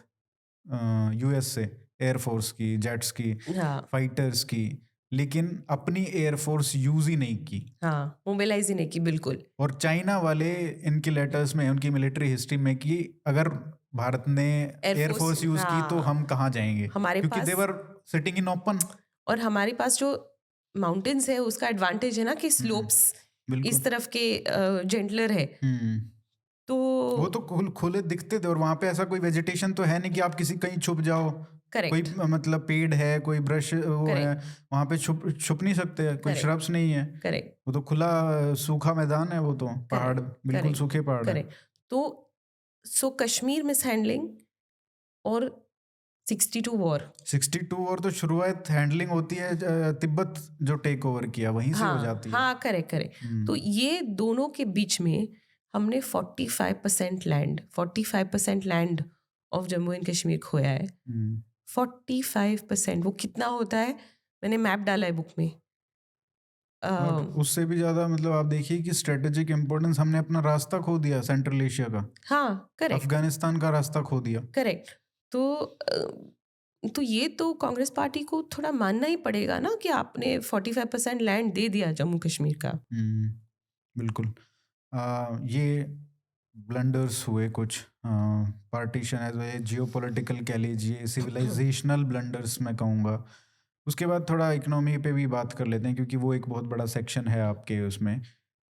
यूएस से, एयरफोर्स की, जेट्स की, हाँ फाइटर्स की, लेकिन अपनी एयरफोर्स यूज ही नहीं की। हाँ, मोबिलाइज ही नहीं की बिल्कुल। और चाइना वाले इनकी लेटर्स में, उनकी मिलिट्री हिस्ट्री में, कि अगर भारत ने एयरफोर्स, एयरफोर्स यूज की तो हाँ, हम कहाँ जाएंगे, हमारे क्योंकि पास, देवर सिटिंग इन ओपन। और हमारे पास जो माउंटेन्स है उसका एडवांटेज है ना कि स्लोप्स बिल्कुल। इस तरफ के जेंटलर है, हम्म। तो वो तो खुले दिखते थे, और वहां पे ऐसा कोई वेजिटेशन तो है नहीं कि आप किसी कहीं छुप जाओ। कोई करेक्ट मतलब पेड़ है, कोई ब्रश वो है, करेक्ट वहां पे छुप छुप नहीं सकते, कोई करेक्ट श्रब्स नहीं है। करेक्ट वो तो खुला सूखा मैदान है, वो तो पहाड़, करेक्ट बिल्कुल करेक्ट सूखे पहाड़ है। करेक्ट। तो सो कश्मीर मिस हैंडलिंग और 62 वॉर, 62 और तो शुरुआत हैंडलिंग होती है, तिब्बत जो टेक ओवर किया वहीं से हो हाँ जाती है। हाँ, करेक्ट करेक्ट। तो हम्म, ये दोनों के बीच में हमने 45% land of Jammu and Kashmir खोया है। हम्म। 45%, वो कितना होता है, मैंने मैप डाला है बुक में। और अ, उससे भी ज्यादा, मतलब आप देखिए कि स्ट्रेटेजिक इंपॉर्टेंस, हमने अपना रास्ता खो दिया सेंट्रल एशिया का, हाँ करेक्ट अफगानिस्तान का रास्ता खो दिया। करेक्ट। तो ये तो कांग्रेस पार्टी को थोड़ा मानना ही पड़ेगा ना कि आपने 45% लैंड दे दिया जम्मू कश्मीर का। हम्म, बिल्कुल। ये ब्लंडर्स हुए कुछ, पार्टीशन एज वे जियो पॉलिटिकल कह लीजिए, सिविलाइजेशनल ब्लंडर्स मैं कहूँगा। उसके बाद थोड़ा इकोनॉमी पे भी बात कर लेते हैं, क्योंकि वो एक बहुत बड़ा सेक्शन है आपके उसमें।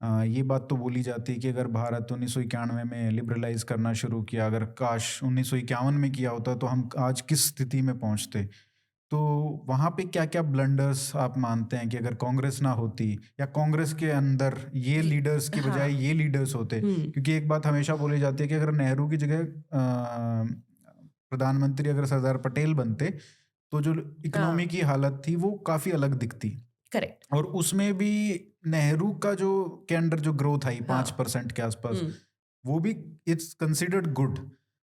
ये बात तो बोली जाती है कि अगर भारत 1991 में लिबरलाइज करना शुरू किया, अगर काश 1951 में किया होता तो हम आज किस स्थिति में पहुंचते। तो वहाँ पे क्या-क्या ब्लंडर्स आप मानते हैं कि अगर कांग्रेस ना होती या कांग्रेस के अंदर ये जी, लीडर्स की हाँ, बजाय ये लीडर्स होते? हुँ, क्योंकि एक बात हमेशा बोली जाती है कि अगर नेहरू की जगह प्रधानमंत्री अगर सरदार पटेल बनते, तो जो इकोनॉमी हाँ, की हालत थी वो काफ़ी अलग दिखती। करेक्ट, और उसमें भी नेहरू का जो के अंडर जो ग्रोथ आई हाँ, 5% के आसपास, हुँ, वो भी it's considered good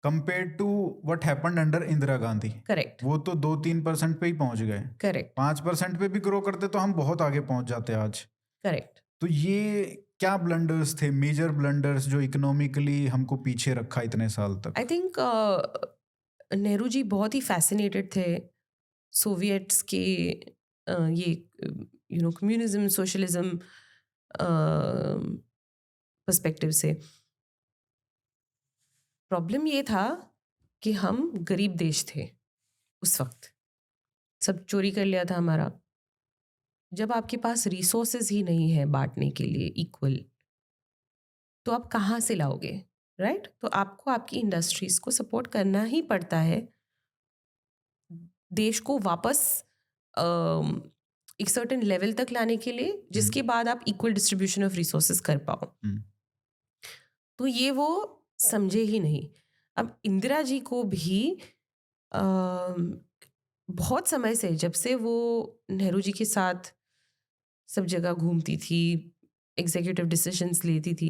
compared to what happened under Indira Gandhi. Correct, वो तो 2-3% पे ही पहुंच गए। करेक्ट, 5% पे भी ग्रो करते तो हम बहुत आगे पहुंच जाते आज। करेक्ट। तो ये क्या ब्लंडर्स थे, मेजर ब्लंडर्स जो इकोनॉमिकली हमको पीछे रखा इतने साल आई तक? थिंक नेहरू जी बहुत ही फ़ैसिनेटेड थे सोवियट्स के ये कम्युनिज़्म, सोशलिज़्म पर्सपेक्टिव से। प्रॉब्लम ये था कि हम गरीब देश थे उस वक़्त। सब चोरी कर लिया था हमारा। जब आपके पास रिसोर्सेज़ ही नहीं है बाँटने के लिए इक्वल, तो आप कहाँ से लाओगे, राइट? तो आपको आपकी इंडस्ट्रीज़ को सपोर्ट करना ही पड़ता है, देश को वापस अम, एक सर्टेन लेवल तक लाने के लिए, हम्म, जिसके बाद आप इक्वल डिस्ट्रीब्यूशन ऑफ रिसोर्सेज़ कर पाओ। हम्म, तो ये वो समझे ही नहीं। अब इंदिरा जी को भी अम, बहुत समय से, जब से वो नेहरू जी के साथ सब जगह घूमती थी, एग्जीक्यूटिव डिसीजंस लेती थी,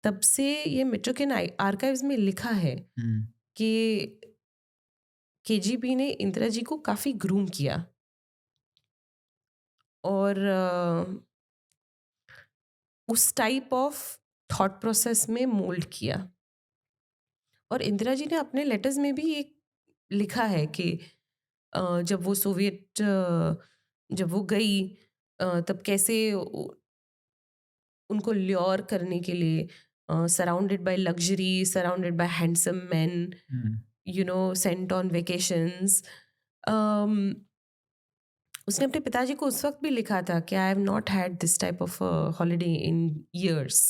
तब से ये मिट्रोकिन आर्काइव्स में लिखा है हम्म, कि केजीबी ने इंदिरा जी को काफ़ी ग्रूम किया और उस टाइप ऑफ थॉट प्रोसेस में मोल्ड किया। और इंदिरा जी ने अपने लेटर्स में भी एक लिखा है कि जब वो सोवियत जब वो गई तब कैसे उनको ल्योर करने के लिए surrounded by luxury, surrounded by handsome main, hmm, Saint on vacations. उसने अपने पिताजी को उस वक्त भी लिखा था कि I have not had this type of holiday in years.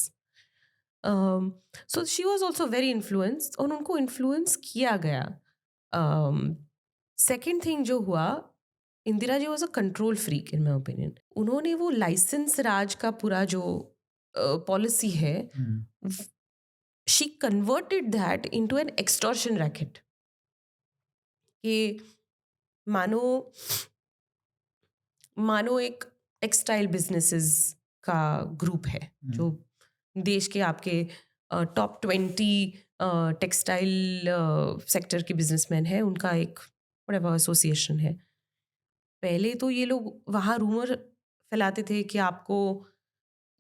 So she was also very influence और उनको इन्फ्लुएंस किया गया। सेकेंड थिंग जो हुआ, Indira ji was a control freak in my opinion. उन्होंने वो लाइसेंस राज का पूरा जो पॉलिसी है, हम्म, she converted that into an extortion racket. कि मानो मानो एक टेक्सटाइल बिजनेसेस का ग्रुप है हम्म, जो देश के आपके टॉप 20 टेक्सटाइल सेक्टर के बिजनेसमैन हैं, उनका एक बड़ा एसोसिएशन है। पहले तो ये लोग वहाँ रूमर फैलाते थे कि आपको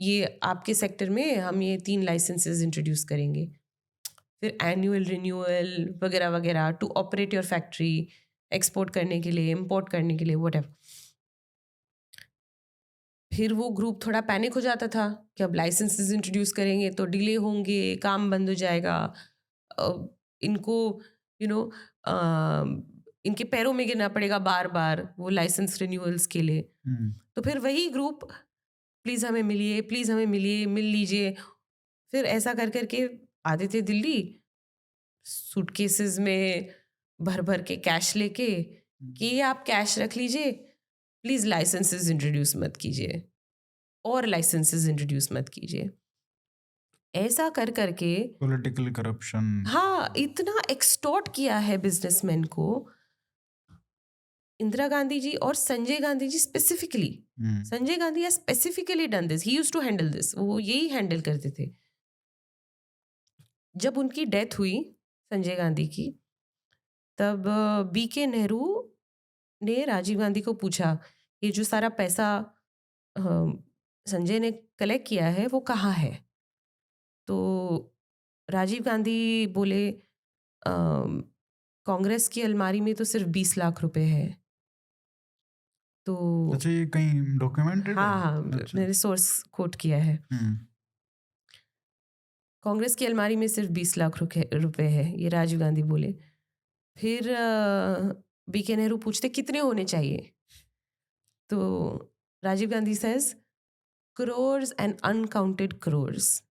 ये आपके सेक्टर में हम ये 3 लाइसेंसेस इंट्रोड्यूस करेंगे, फिर एनुअल रिन्यूअल वगैरह वगैरह to operate your factory, export करने के लिए, इम्पोर्ट करने के लिए, व्हाटएवर। फिर वो ग्रुप थोड़ा पैनिक हो जाता था कि अब लाइसेंसेस इंट्रोड्यूस करेंगे तो डिले होंगे, काम बंद हो जाएगा। अ, इनको यू नो इनके पैरों में गिरना पड़ेगा बार बार वो लाइसेंस रिन्यूअल्स के लिए। हम्म, तो फिर वही ग्रुप, प्लीज़ हमें मिलिए, प्लीज़ हमें मिलिए, मिल लीजिए। फिर ऐसा कर करके आते थे दिल्ली, सूटकेसेस में भर भर के कैश लेके कि हम्म। ये आप कैश रख लीजिए, प्लीज़ लाइसेंसेस इंट्रोड्यूस मत कीजिए और लाइसेंसेस इंट्रोड्यूस मत कीजिए। ऐसा कर करके पॉलिटिकल करप्शन। हाँ, इतना एक्सटॉर्ट किया है बिजनेसमैन को इंदिरा गांधी जी और संजय गांधी जी स्पेसिफिकली। हम्म, Sanjay Gandhi has specifically done this, he used to handle this, वो यही हैंडल करते थे। जब उनकी डेथ हुई संजय गांधी की, तब बी के नेहरू ने राजीव गांधी को पूछा, ये जो सारा पैसा अ, संजय ने कलेक्ट किया है वो कहाँ है? तो राजीव गांधी बोले, अम, कांग्रेस की अलमारी में तो सिर्फ 20 लाख रुपए है। तो अच्छा, ये कहीं डॉक्यूमेंटेड है? हाँ, हाँ, अच्छा। मैंने सोर्स कोट किया है। हम्म, कांग्रेस की अलमारी में सिर्फ 20 लाख रुपए है, ये राजीव गांधी बोले। फिर बी के नेहरू पूछते कितने होने चाहिए? तो Rajiv Gandhi says crores and uncounted crores.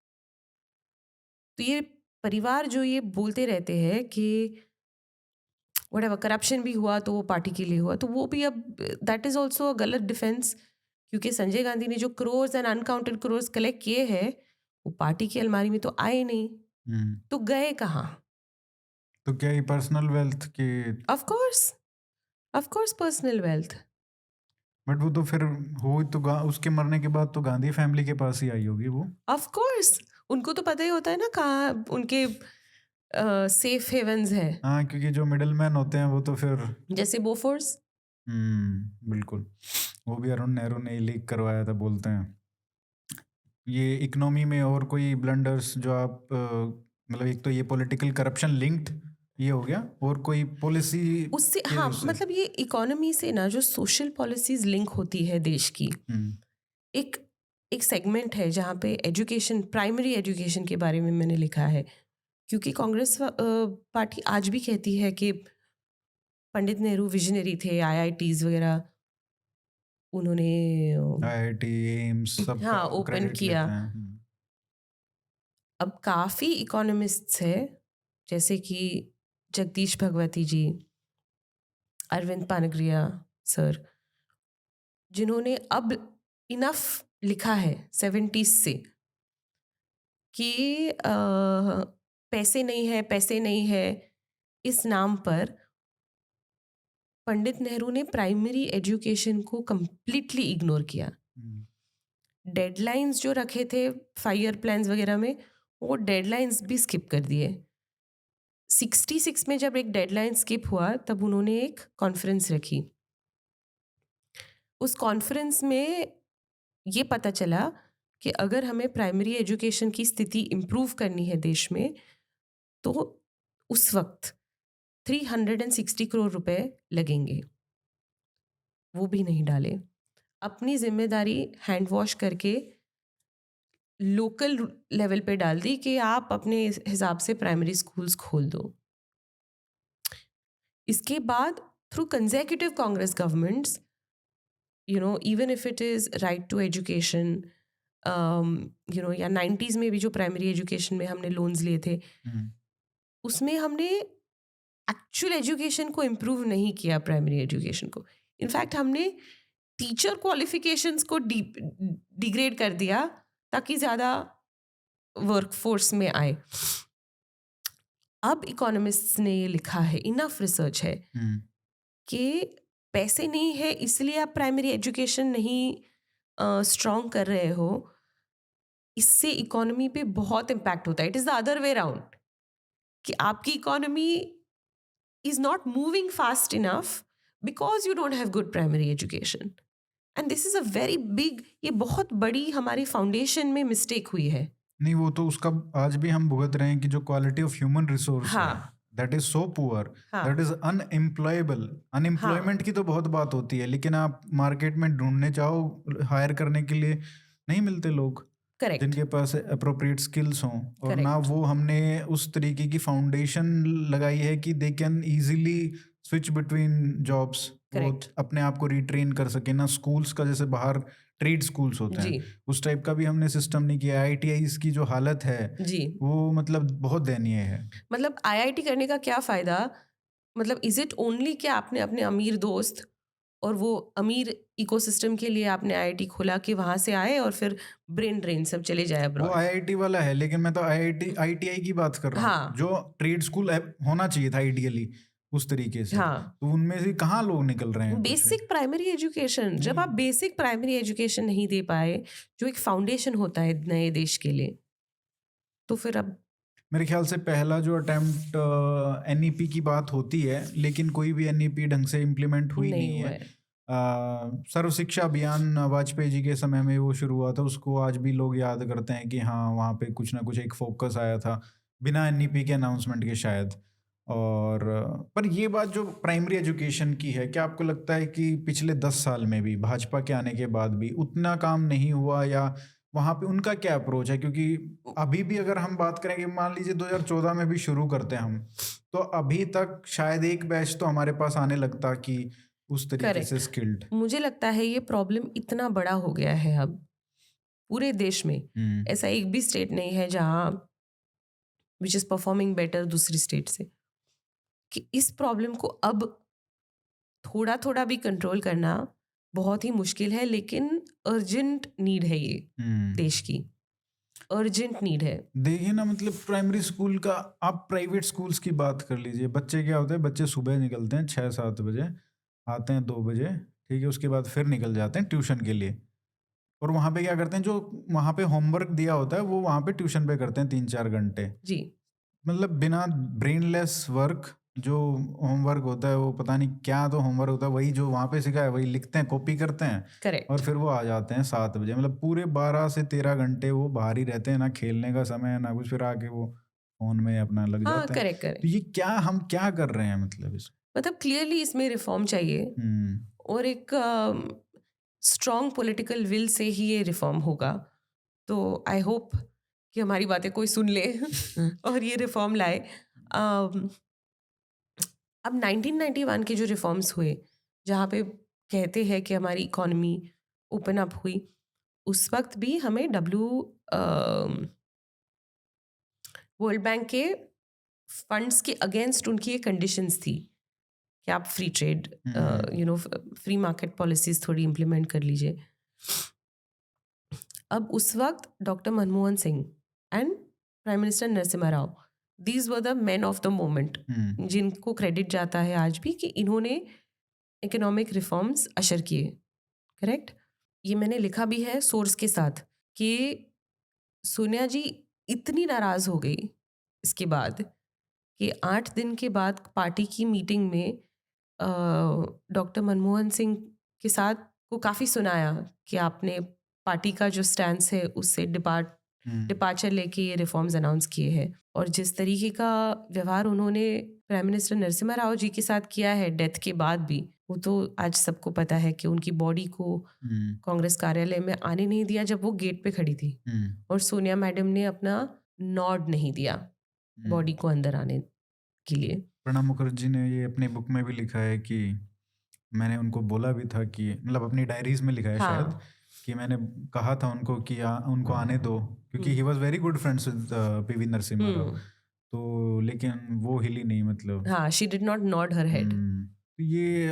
तो ये परिवार जो ये बोलते रहते हैं कि व्हाटएवर करप्शन भी हुआ तो वो पार्टी के लिए हुआ, तो वो भी अब दैट इज ऑल्सो अ गलत डिफेंस, क्योंकि संजय गांधी ने जो crores and uncounted crores collect किए हैं वो पार्टी की अलमारी में तो आए नहीं, हम्म। तो गए कहाँ? तो क्या ये पर्सनल वेल्थ के? Of course, of course personal wealth. But वो तो फिर हो तो उसके मरने के बाद तो गांधी फैमिली के पास ही आई होगी वो। ऑफ कोर्स उनको तो पता ही होता है ना कहाँ उनके सेफ हेवन्स है, हाँ, क्योंकि जो मिडिल मैन होते हैं वो तो फिर। जैसे बोफोर्स। बिल्कुल। वो भी अरुण नेहरू ने ही लीक करवाया था बोलते हैं। ये इकोनॉमी में और कोई ब्लंडर्स जो आप मतलब एक तो ये पॉलिटिकल करप्शन लिंक्ड ये हो गया, और कोई पॉलिसी उससे के हाँ, उससे। मतलब ये इकोनॉमी से ना जो सोशल पॉलिसीज लिंक होती है देश की, हम्म। एक एक सेगमेंट है जहाँ पे एजुकेशन, प्राइमरी एजुकेशन के बारे में मैंने लिखा है, क्योंकि कांग्रेस पार्टी आज भी कहती है कि पंडित नेहरू विजनरी थे, आईआईटीज वगैरह उन्होंने आईआईटी एम्स सबका हाँ वो ओपन क्रेडिट किया। लेते हैं। अब काफ़ी इकोनॉमिस्ट्स है, जैसे कि जगदीश भगवती जी, अरविंद पानगरिया सर, जिन्होंने अब इनफ लिखा है 70s से कि पैसे नहीं है, पैसे नहीं है, इस नाम पर पंडित नेहरू ने प्राइमरी एजुकेशन को कंप्लीटली इग्नोर किया। हम्म। डेडलाइंस जो रखे थे 5 ईयर प्लान्स वगैरह में, वो डेडलाइंस भी स्किप कर दिए। 66 में जब एक डेडलाइन स्किप हुआ तब उन्होंने एक कॉन्फ्रेंस रखी। उस कॉन्फ्रेंस में ये पता चला कि अगर हमें प्राइमरी एजुकेशन की स्थिति इम्प्रूव करनी है देश में, तो उस वक्त 360 करोड़ रुपए लगेंगे। वो भी नहीं डाले, अपनी जिम्मेदारी हैंड वॉश करके लोकल लेवल पे डाल दी कि आप अपने हिसाब से प्राइमरी स्कूल्स खोल दो। इसके बाद through consecutive Congress governments, you know, even if it is right to education, you know, या 90s में भी जो प्राइमरी एजुकेशन में हमने लोन्स लिए थे, हम्म। उसमें हमने एक्चुअल एजुकेशन को इम्प्रूव नहीं किया, प्राइमरी एजुकेशन को। इनफैक्ट हमने टीचर क्वालिफिकेशंस को डिग्रेड कर दिया ताकि ज़्यादा वर्कफोर्स में आए। अब इकोनॉमिस्ट्स ने ये लिखा है, इनफ रिसर्च है हम्म। कि पैसे नहीं है इसलिए आप प्राइमरी एजुकेशन नहीं स्ट्रॉन्ग कर रहे हो, इससे इकोनॉमी पे बहुत इम्पैक्ट होता है। It is the other way round, कि आपकी economy is not moving fast enough because you don't have good primary education, and this is a very big, ये बहुत बड़ी हमारी फाउंडेशन में मिस्टेक हुई है। नहीं, वो तो उसका आज भी हम भुगत रहे हैं कि जो क्वालिटी ऑफ ह्यूमन रिसोर्स है हाँ दैट इज सो पुअर, हाँ दैट इज अनएम्प्लॉयबल। हाँ, अनएम्प्लॉयमेंट की तो बहुत बात होती है, लेकिन आप मार्केट में ढूंढने जाओ हायर करने के लिए, नहीं मिलते लोग करेक्ट जिनके पास अप्रोप्रिएट स्किल्स हों। और ना करेक्ट वो हमने उस तरीके की फाउंडेशन लगाई है कि they can easily switch between jobs, वो करेक्ट। अपने आप को रिट्रेन कर सके ना। स्कूल्स का जैसे बाहर ट्रेड स्कूल्स होते जी हैं, उस टाइप का भी हमने सिस्टम नहीं किया। आईटीआईज की जो हालत है जी, वो मतलब बहुत दयनीय है। मतलब आईआईटी करने का क्या फ़ायदा? मतलब इज़ इट ओनली कि आपने अपने अमीर दोस्त और वो अमीर इकोसिस्टम के लिए आपने आईआईटी खोला कि वहाँ से आए और फिर ब्रेन ड्रेन सब चले जाए वो अब्रॉड? आईआईटी वाला है, लेकिन मैं तो आईटीआई की बात कर रहा हूँ, हाँ, जो ट्रेड स्कूल होना चाहिए था आइडियली उस तरीके से। हाँ। तो उनमें से कहाँ लोग निकल रहे हैं कुछ? बेसिक प्राइमरी एजुकेशन, जब आप नहीं, बेसिक प्राइमरी एजुकेशन नहीं दे पाए, जो एक फाउंडेशन होता है नए देश के लिए, तो फिर अब मेरे ख्याल से पहला जो अटेम्प्ट एनईपी की बात होती है, लेकिन कोई भी एनईपी ढंग से इम्प्लीमेंट हुई नहीं नहीं हुआ है। है। सर्व शिक्षा अभियान वाजपेयी जी के समय में वो शुरू हुआ था, उसको आज भी लोग याद करते हैं कि हाँ वहाँ पे कुछ ना कुछ एक फोकस आया था बिना एनईपी के अनाउंसमेंट के शायद। और पर ये बात जो प्राइमरी एजुकेशन की है, क्या आपको लगता है कि पिछले 10 साल में भी भाजपा के आने के बाद भी उतना काम नहीं हुआ, या वहाँ पे उनका क्या अप्रोच है? क्योंकि अभी भी अगर हम बात करें कि मान लीजिए 2014 में भी शुरू करते हैं हम, तो अभी तक शायद एक बैच तो हमारे पास आने लगता कि उस तरीके से करेक्ट। स्किल्ड। मुझे लगता है ये प्रॉब्लम इतना बड़ा हो गया है अब पूरे देश में, हम्म। ऐसा एक भी स्टेट नहीं है जहाँ विच इज़ परफॉर्मिंग बेटर दूसरी स्टेट से। कि इस प्रॉब्लम को अब थोड़ा थोड़ा भी कंट्रोल करना बहुत ही मुश्किल है, लेकिन अर्जेंट नीड है ये हम्म। देश की, अर्जेंट नीड है। देखिए ना, मतलब प्राइमरी स्कूल का, आप प्राइवेट स्कूल्स की बात कर लीजिए। बच्चे क्या होते हैं, बच्चे सुबह निकलते हैं 6-7 बजे, आते हैं 2 बजे, ठीक है, उसके बाद फिर निकल जाते हैं ट्यूशन के लिए। और वहाँ पे क्या करते हैं, जो वहाँ पे होमवर्क दिया होता है वो वहाँ पे ट्यूशन पे करते हैं 3-4 घंटे। जी। मतलब बिना ब्रेनलेस वर्क, जो होमवर्क होता है वो पता नहीं क्या, तो होमवर्क होता है वही जो वहाँ पे सिखाया वही लिखते हैं, कॉपी करते हैं, और करेक्ट। फिर वो आ जाते हैं 7 बजे। मतलब पूरे 12 से 13 घंटे वो बाहर ही रहते हैं, ना खेलने का समय है ना कुछ, फिर आके वो फोन में अपना लग हाँ, जाते हैं। करेक्ट तो करेक्ट। ये क्या, हम क्या कर रहे हैं मतलब इस। मतलब क्लियरली इसमें रिफॉर्म चाहिए, हम्म। और एक स्ट्रॉन्ग पॉलिटिकल विल से ही ये रिफॉर्म होगा। तो आई होप कि हमारी बातें कोई सुन ले और ये रिफॉर्म लाए। अम, अब 1991 के जो रिफॉर्म्स हुए, जहाँ पे कहते हैं कि हमारी इकोनॉमी ओपन अप हुई, उस वक्त भी हमें वर्ल्ड बैंक के फंड्स के अगेंस्ट उनकी एक कंडीशंस थी कि आप free trade, free market policies थोड़ी इम्प्लीमेंट कर लीजिए। अब उस वक्त doctor Manmohan Singh and prime minister Narasimha Rao, these were the man of the moment, हम्म। जिनको क्रेडिट जाता है आज भी कि इन्होंने इकोनॉमिक रिफॉर्म्स अशर किए। करेक्ट। ये मैंने लिखा भी है सोर्स के साथ कि सोनिया जी इतनी नाराज हो गई इसके बाद कि 8 दिन के बाद पार्टी की मीटिंग में डॉक्टर मनमोहन सिंह के साथ को काफ़ी सुनाया कि आपने पार्टी का जो स्टैंड है उससे डिपार्चर लेके ये रिफॉर्म्स अनाउंस किए हैं। और जिस तरीके का व्यवहार उन्होंने प्राइम मिनिस्टर नरसिम्हा राव जी के साथ किया है डेथ के बाद भी, वो तो आज सबको पता है कि उनकी बॉडी को कांग्रेस कार्यालय में आने नहीं दिया जब वो गेट पे खड़ी थी, और सोनिया मैडम ने अपना नॉड नहीं दिया बॉडी को अंदर आने के लिए। प्रणब मुखर्जी ने ये अपनी बुक में भी लिखा है कि मैंने उनको बोला भी था कि, मतलब अपनी डायरीज में लिखा है शायद, हाँ। कि मैंने कहा था उनको कि उनको आने दो, क्योंकि he was very good friends with PV Narasimha Rao. तो लेकिन वो हिली नहीं, मतलब। हाँ, she did not nod her head. तो ये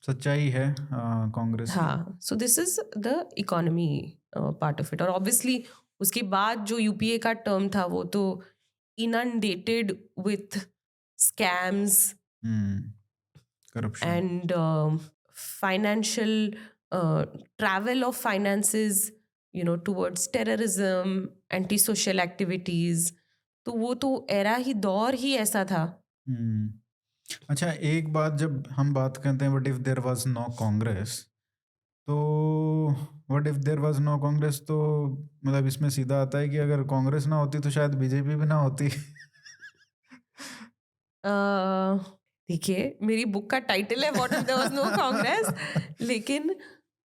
सच्चाई है कांग्रेस की। हाँ, so this is the economy part of it. और ऑब्वियसली उसके बाद जो यूपीए का टर्म था वो तो inundated with scams corruption. and financial travel of finances, towards terrorism, anti-social activities. तो वो तो एरा ही, दौर ही ऐसा था। अच्छा, एक बात, जब हम बात करते हैं what if there was no Congress, तो what if there was no Congress, तो मतलब इसमें सीधा आता है कि अगर कांग्रेस ना होती तो शायद बीजेपी भी ना होती। अ, देखिए, मेरी बुक का टाइटल है what if there was no Congress, लेकिन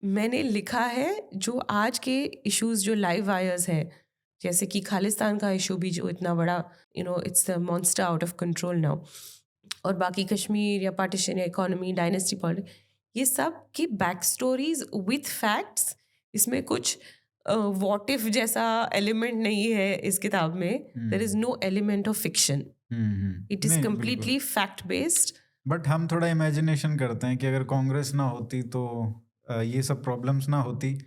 मैंने लिखा है जो आज के इश्यूज जो लाइव वायर्स हैं, जैसे कि खालिस्तान का इशू भी जो इतना बड़ा, it's the monster out of control now, और बाकी कश्मीर या पार्टीशन या इकोनॉमी डायनेस्टी पॉलिटिक्स, ये सब की बैक स्टोरीज विथ फैक्ट्स। इसमें कुछ व्हाट इफ जैसा एलिमेंट नहीं है इस किताब में। There is no element of fiction, it is नहीं, बिल्कुल। Completely fact based. बट हम थोड़ा इमेजिनेशन करते हैं कि अगर कांग्रेस ना होती तो ये सब प्रॉब्लम्स ना होती,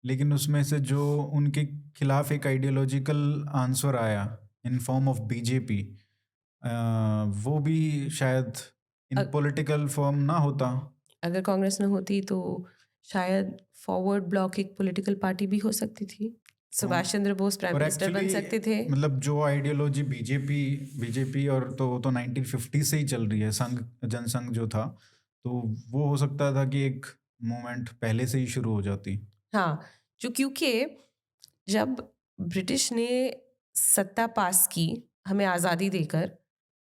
लेकिन उसमें से जो उनके खिलाफ एक आइडियोलॉजिकल आंसर आया इन फॉर्म ऑफ बीजेपी, वो भी शायद इन पॉलिटिकल फॉर्म ना होता। अगर कांग्रेस न होती तो शायद फॉरवर्ड ब्लॉक एक पॉलिटिकल पार्टी भी हो सकती थी, सुभाष चंद्र बोस प्राइम और मिनिस्टर बन एक्चुअली सकते थे। मतलब जो आइडियोलॉजी बीजेपी बीजेपी और तो वो तो 1950 से ही चल रही है, संघ जनसंघ जो था, तो वो हो सकता था कि एक मूवमेंट पहले से ही शुरू हो जाती। हाँ, जो क्योंकि जब ब्रिटिश ने सत्ता पास की हमें आज़ादी देकर,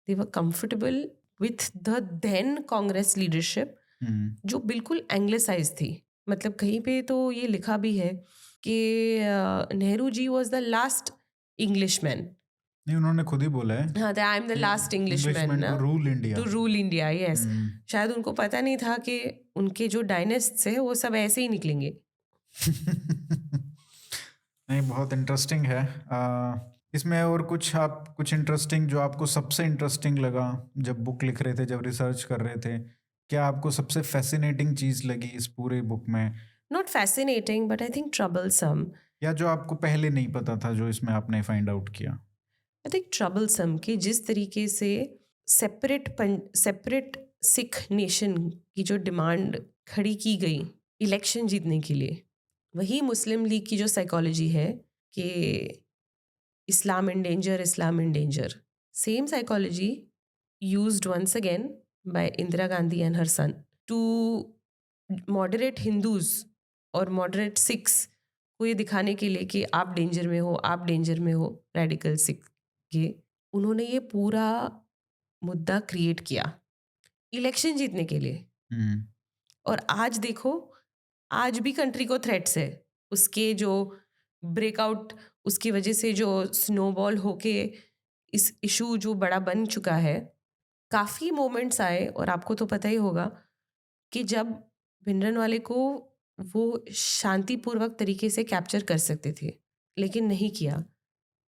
they were comfortable with the then Congress leadership, जो बिल्कुल एंग्लिसाइज थी। मतलब कहीं पे तो ये लिखा भी है कि Nehru ji was the last Englishman. नहीं, उन्होंने खुद ही बोला है हाँ, I am the last Englishman to rule India. To rule India, yes. शायद उनको पता नहीं था कि उनके जो डायनेस्ट्स है वो सब ऐसे ही निकलेंगे। नहीं, बहुत इंटरेस्टिंग है। इसमें और कुछ आप कुछ इंटरेस्टिंग जो आपको सबसे इंटरेस्टिंग लगा जब बुक लिख रहे थे, जब रिसर्च कर रहे थे? क्या आपको सबसे फ़ैसिनेटिंग चीज़ लगी इस पूरे बुक में? Not fascinating but I think troublesome. या जो आपको पहले नहीं पता था, जो इसमें आपने फाइंड आउट किया? आई थिंक ट्रबलसम कि जिस तरीके से सेपरेट सिख नेशन की जो डिमांड खड़ी की गई इलेक्शन जीतने के लिए, वही मुस्लिम लीग की जो साइकोलॉजी है कि Islam in danger, same psychology used once again by Indira Gandhi and her son to moderate Hindus और moderate Sikhs को ये दिखाने के लिए कि आप डेंजर में हो, आप डेंजर में हो, रेडिकल सिख के उन्होंने ये पूरा मुद्दा क्रिएट किया इलेक्शन जीतने के लिए। हुँ, और आज देखो, आज भी कंट्री को थ्रेट्स है उसके जो ब्रेकआउट, उसकी वजह से जो स्नोबॉल होके इस इशू जो बड़ा बन चुका है। काफ़ी मोमेंट्स आए और आपको तो पता ही होगा कि जब भिंडरनवाले को वो शांतिपूर्वक तरीके से कैप्चर कर सकते थे, लेकिन नहीं किया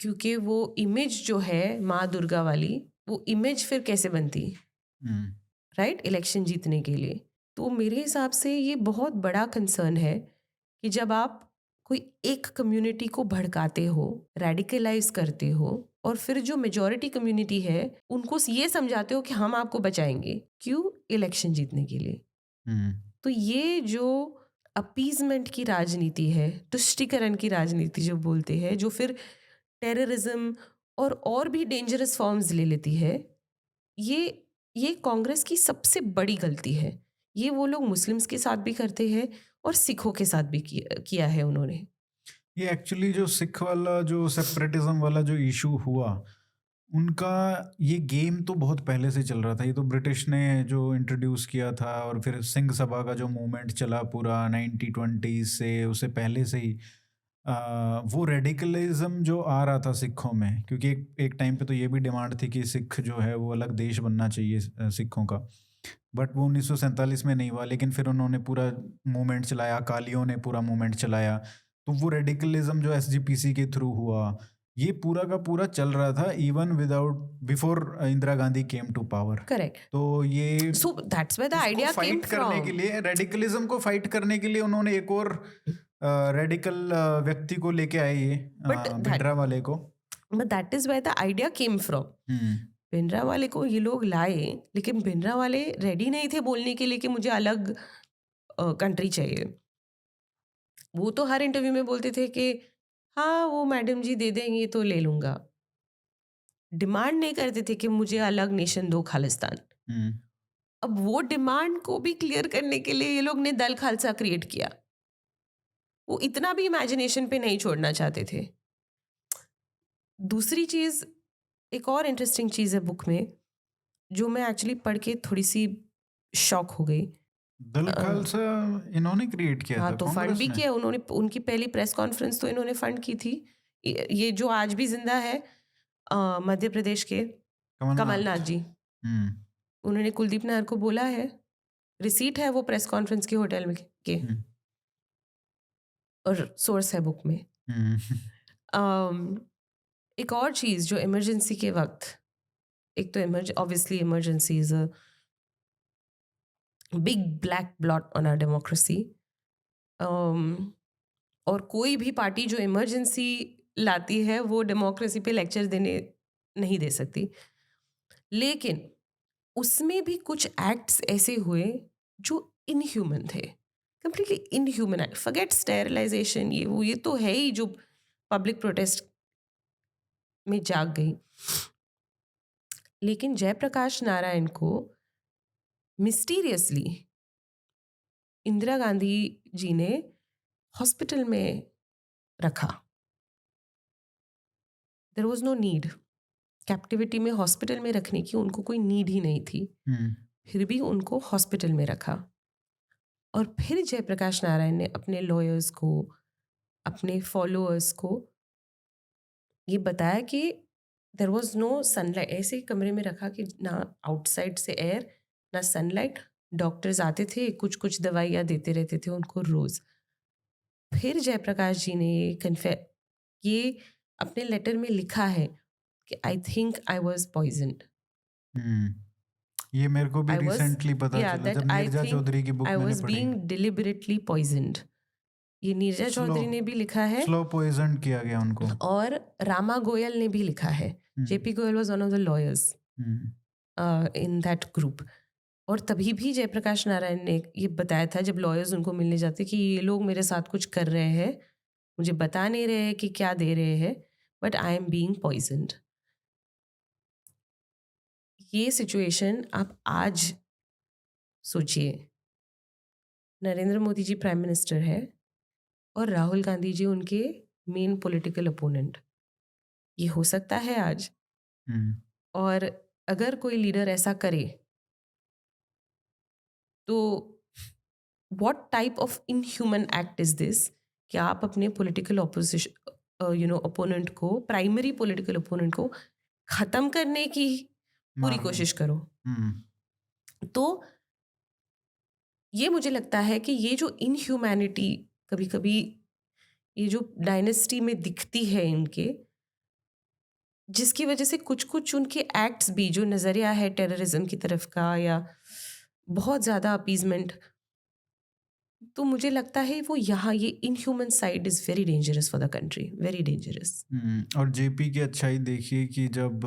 क्योंकि वो इमेज जो है माँ दुर्गा वाली, वो इमेज फिर कैसे बनती, हुँ, राइट, इलेक्शन जीतने के लिए। तो मेरे हिसाब से ये बहुत बड़ा कंसर्न है कि जब आप कोई एक कम्युनिटी को भड़काते हो, रेडिकलाइज करते हो और फिर जो मेजॉरिटी कम्युनिटी है उनको ये समझाते हो कि हम आपको बचाएंगे, क्यों? इलेक्शन जीतने के लिए। हुँ, तो ये जो अपीजमेंट की राजनीति है, तुष्टीकरण की राजनीति जो बोलते हैं, जो फिर टेररिज्म और भी डेंजरस फॉर्म्स ले लेती है, ये ये कांग्रेस की सबसे बड़ी गलती है। ये वो लोग मुस्लिम्स के साथ भी करते हैं और सिखों के साथ भी किया है उन्होंने। ये एक्चुअली जो सिख वाला जो सेपरेटिज़्म वाला जो इश्यू हुआ, उनका ये गेम तो बहुत पहले से चल रहा था। ये तो ब्रिटिश ने जो इंट्रोड्यूस किया था और फिर सिंह सभा का जो मूवमेंट चला पूरा 1920 से, उससे पहले से ही वो रेडिकलिज़्म जो आ रहा था सिखों में, क्योंकि एक एक टाइम पे तो ये भी डिमांड थी कि सिख जो है वो अलग देश बनना चाहिए सिखों का। बट वो 1947 में नहीं हुआ, लेकिन फिर उन्होंने पूरा मूवमेंट चलाया, अकालियों ने पूरा मूवमेंट चलाया। तो वो रेडिकलिज़्म जो एसजीपीसी के थ्रू हुआ, ये पूरा का पूरा चल रहा था even without before Indira Gandhi came to power. Correct. तो ये सो दैट्स वेयर द उसको आइडिया केम फाइट करने के फ्रॉम। लिए, रेडिकलिज्म को फाइट करने के लिए उन्होंने एक और रेडिकल व्यक्ति को लेके आए, ये बट भिंडरा वाले को। That is where the idea came from. हम्म, भिंडरा वाले को ये लोग लाए, लेकिन भिंडरा वाले रेडी नहीं थे बोलने के लिए कि मुझे अलग कंट्री चाहिए। वो तो हर इंटरव्यू में बोलते थे कि हाँ वो मैडम जी दे देंगे तो ले लूंगा। डिमांड नहीं करते थे कि मुझे अलग नेशन दो, खालिस्तान। हम्म, अब वो डिमांड को भी क्लियर करने के लिए ये लोग ने दल खालसा क्रिएट किया। वो इतना भी इमेजिनेशन पे नहीं छोड़ना चाहते थे। दूसरी चीज़, एक और इंटरेस्टिंग चीज़ है बुक में, जो मैं एक्चुअली पढ़ के थोड़ी सी शॉक हो गई। दल अ, खालसा इन्होंने क्रिएट किया हाँ, था तो फंड कांग्रेस भी ने? किया उन्होंने। उनकी पहली प्रेस कॉन्फ्रेंस तो इन्होंने फंड की थी। ये जो आज भी जिंदा है, मध्य प्रदेश के कमलनाथ कमलनाथ। जी, हम्म, उन्होंने कुलदीप नायर को बोला है, रिसीट है वो प्रेस कॉन्फ्रेंस की होटल में के, हम्म, और सोर्स है बुक में। हम्म, अम, एक और चीज़ जो इमरजेंसी के वक्त, एक तो obviously emergency is a big black blot on our democracy. और कोई भी पार्टी जो इमरजेंसी लाती है वो डेमोक्रेसी पे लेक्चर देने नहीं दे सकती। लेकिन उसमें भी कुछ एक्ट्स ऐसे हुए जो इनह्यूमन थे, completely inhuman act. Forget sterilization, ये वो, ये तो है ही जो पब्लिक प्रोटेस्ट में जाग गई। लेकिन जयप्रकाश नारायण को मिस्टीरियसली इंदिरा गांधी जी ने हॉस्पिटल में रखा। There was no need, captivity में हॉस्पिटल में रखने की उनको कोई नीड ही नहीं थी, हम्म, फिर भी उनको हॉस्पिटल में रखा। और फिर जयप्रकाश नारायण ने अपने लॉयर्स को, अपने फॉलोअर्स को ये बताया कि देर वॉज नो सनलाइट, ऐसे ही कमरे में रखा कि ना आउटसाइड से एयर, ना सनलाइट। डॉक्टर्स आते थे, कुछ कुछ दवाइयाँ देते रहते थे उनको रोज़। फिर जयप्रकाश जी ने ये अपने लेटर में लिखा है कि I think I was poisoned, हम्म, ये मेरे को भी आई वॉज, रिसेंटली पता या चला दैट जब आई नीरजा थिंक चौधरी की बुक आई मैंने वॉज पढ़ी। Being deliberately poisoned. ये नीरजा स्लो चौधरी ने भी लिखा है स्लो पॉइजन किया गया उनको। और रामा गोयल ने भी लिखा है। JP Goyal was one of the lawyers in that group. और तभी भी जयप्रकाश नारायण ने ये बताया था जब लॉयर्स उनको मिलने जाते कि ये लोग मेरे साथ कुछ कर रहे हैं, मुझे बता नहीं रहे हैं कि क्या दे रहे हैं, but I am being poisoned. ये सिचुएशन आप आज सोचिए, नरेंद्र मोदी जी प्राइम मिनिस्टर है और राहुल गांधी जी उनके मेन पॉलिटिकल ओपोनेंट। ये हो सकता है आज? हम्म, और अगर कोई लीडर ऐसा करे तो what type of inhuman act is this कि आप अपने पॉलिटिकल ऑपोजिशन ओपोनेंट को, प्राइमरी पॉलिटिकल ओपोनेंट को खत्म करने की पूरी मारने। कोशिश करो। तो ये मुझे लगता है कि ये जो इनह्यूमैनिटी कभी कभी ये जो डायनेस्टी में दिखती है इनके, जिसकी वजह से कुछ कुछ उनके एक्ट्स भी जो नज़रिया है टेररिज्म की तरफ का या बहुत ज़्यादा अपीजमेंट, तो मुझे लगता है वो यहाँ ये inhuman side is very dangerous for the country, very dangerous. और जेपी की अच्छाई देखिए कि जब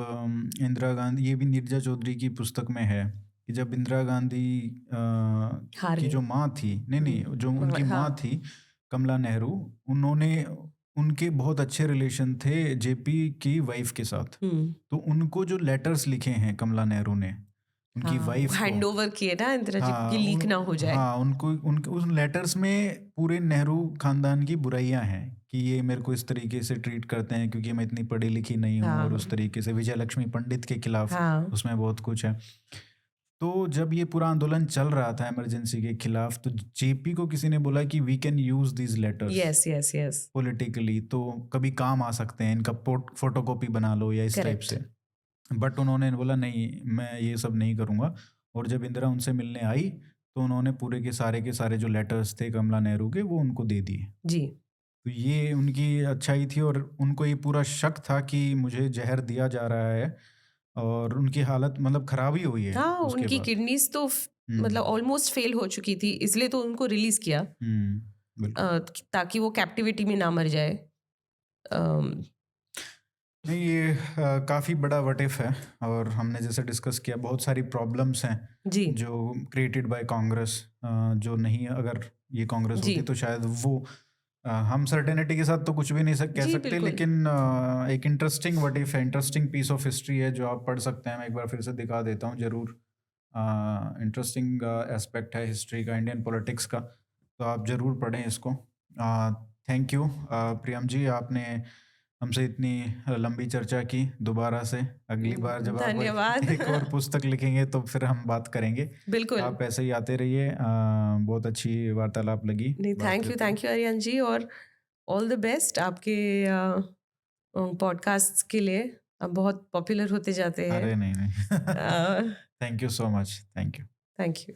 इंदिरा गांधी, ये भी नीरजा चौधरी की पुस्तक में है कि जब इंदिरा गांधी हार की गई। जो माँ थी, नहीं जो उनकी माँ हाँ। थी कमला नेहरू, उन्होंने, उनके बहुत अच्छे रिलेशन थे जेपी की वाइफ के साथ। तो उनको जो लेटर्स लिखे हैं कमला नेहरू ने उनकी हाँ, वाइफ को, हैंड ओवर किए ना इंदिरा जी हाँ की लीक ना हो जाए। हाँ उनको उनके उस लेटर्स में पूरे नेहरू खानदान की बुराइयां हैं कि ये मेरे को इस तरीके से ट्रीट करते हैं क्योंकि मैं इतनी पढ़ी लिखी नहीं हूँ, और उस हाँ तरीके से विजय लक्ष्मी पंडित के खिलाफ हाँ। उसमें बहुत कुछ है। तो जब ये पूरा आंदोलन चल रहा था इमरजेंसी के खिलाफ, तो जेपी को किसी ने बोला कि we can use these letters yes yes yes, politically, तो कभी काम आ सकते हैं, इनका फोटोकॉपी बना लो या इस टाइप करेक्ट। से। बट उन्होंने बोला नहीं, मैं ये सब नहीं करूँगा। और जब इंदिरा उनसे मिलने आई तो उन्होंने पूरे के सारे जो लेटर्स थे कमला नेहरू के वो उनको दे दिए। जी तो ये उनकी अच्छाई थी, और उनको ये पूरा शक था कि मुझे जहर दिया जा रहा है, और उनकी हालत मतलब खराब ही हुई है हाँ, उसके उनकी बाद। किडनीज तो मतलब ऑलमोस्ट फेल हो चुकी थी, इसलिए तो उनको रिलीज किया बिल्कुल। ताकि वो कैप्टिविटी में ना मर जाए। अम, नहीं, ये काफ़ी बड़ा व्हाट इफ है, और हमने जैसे डिस्कस किया बहुत सारी प्रॉब्लम्स हैं जी जो क्रिएटेड बाय कांग्रेस, जो नहीं, अगर ये कांग्रेस जी होती तो शायद वो हम सर्टेनिटी के साथ तो कुछ भी नहीं कह जी सकते, बिल्कुल। लेकिन एक इंटरेस्टिंग व्हाट इफ है, इंटरेस्टिंग पीस ऑफ हिस्ट्री है जो आप पढ़ सकते हैं। मैं एक बार फिर से दिखा देता हूँ ज़रूर। इंटरेस्टिंग एस्पेक्ट है हिस्ट्री का, इंडियन पॉलिटिक्स का, तो आप ज़रूर पढ़ें इसको। थैंक यू प्रियम जी, आपने हमसे इतनी लंबी चर्चा की। दोबारा से अगली बार जब आप धन्यवाद। एक और पुस्तक लिखेंगे तो फिर हम बात करेंगे। बिल्कुल। आप ऐसे ही आते रहिए। बहुत अच्छी वार्तालाप लगी नहीं, बात करके। थैंक यू आर्यन जी, और ऑल द बेस्ट आपके पॉडकास्ट के लिए। आप बहुत पॉपुलर होते जाते हैं। अरे नहीं नहीं, thank you so much, thank you. Thank you.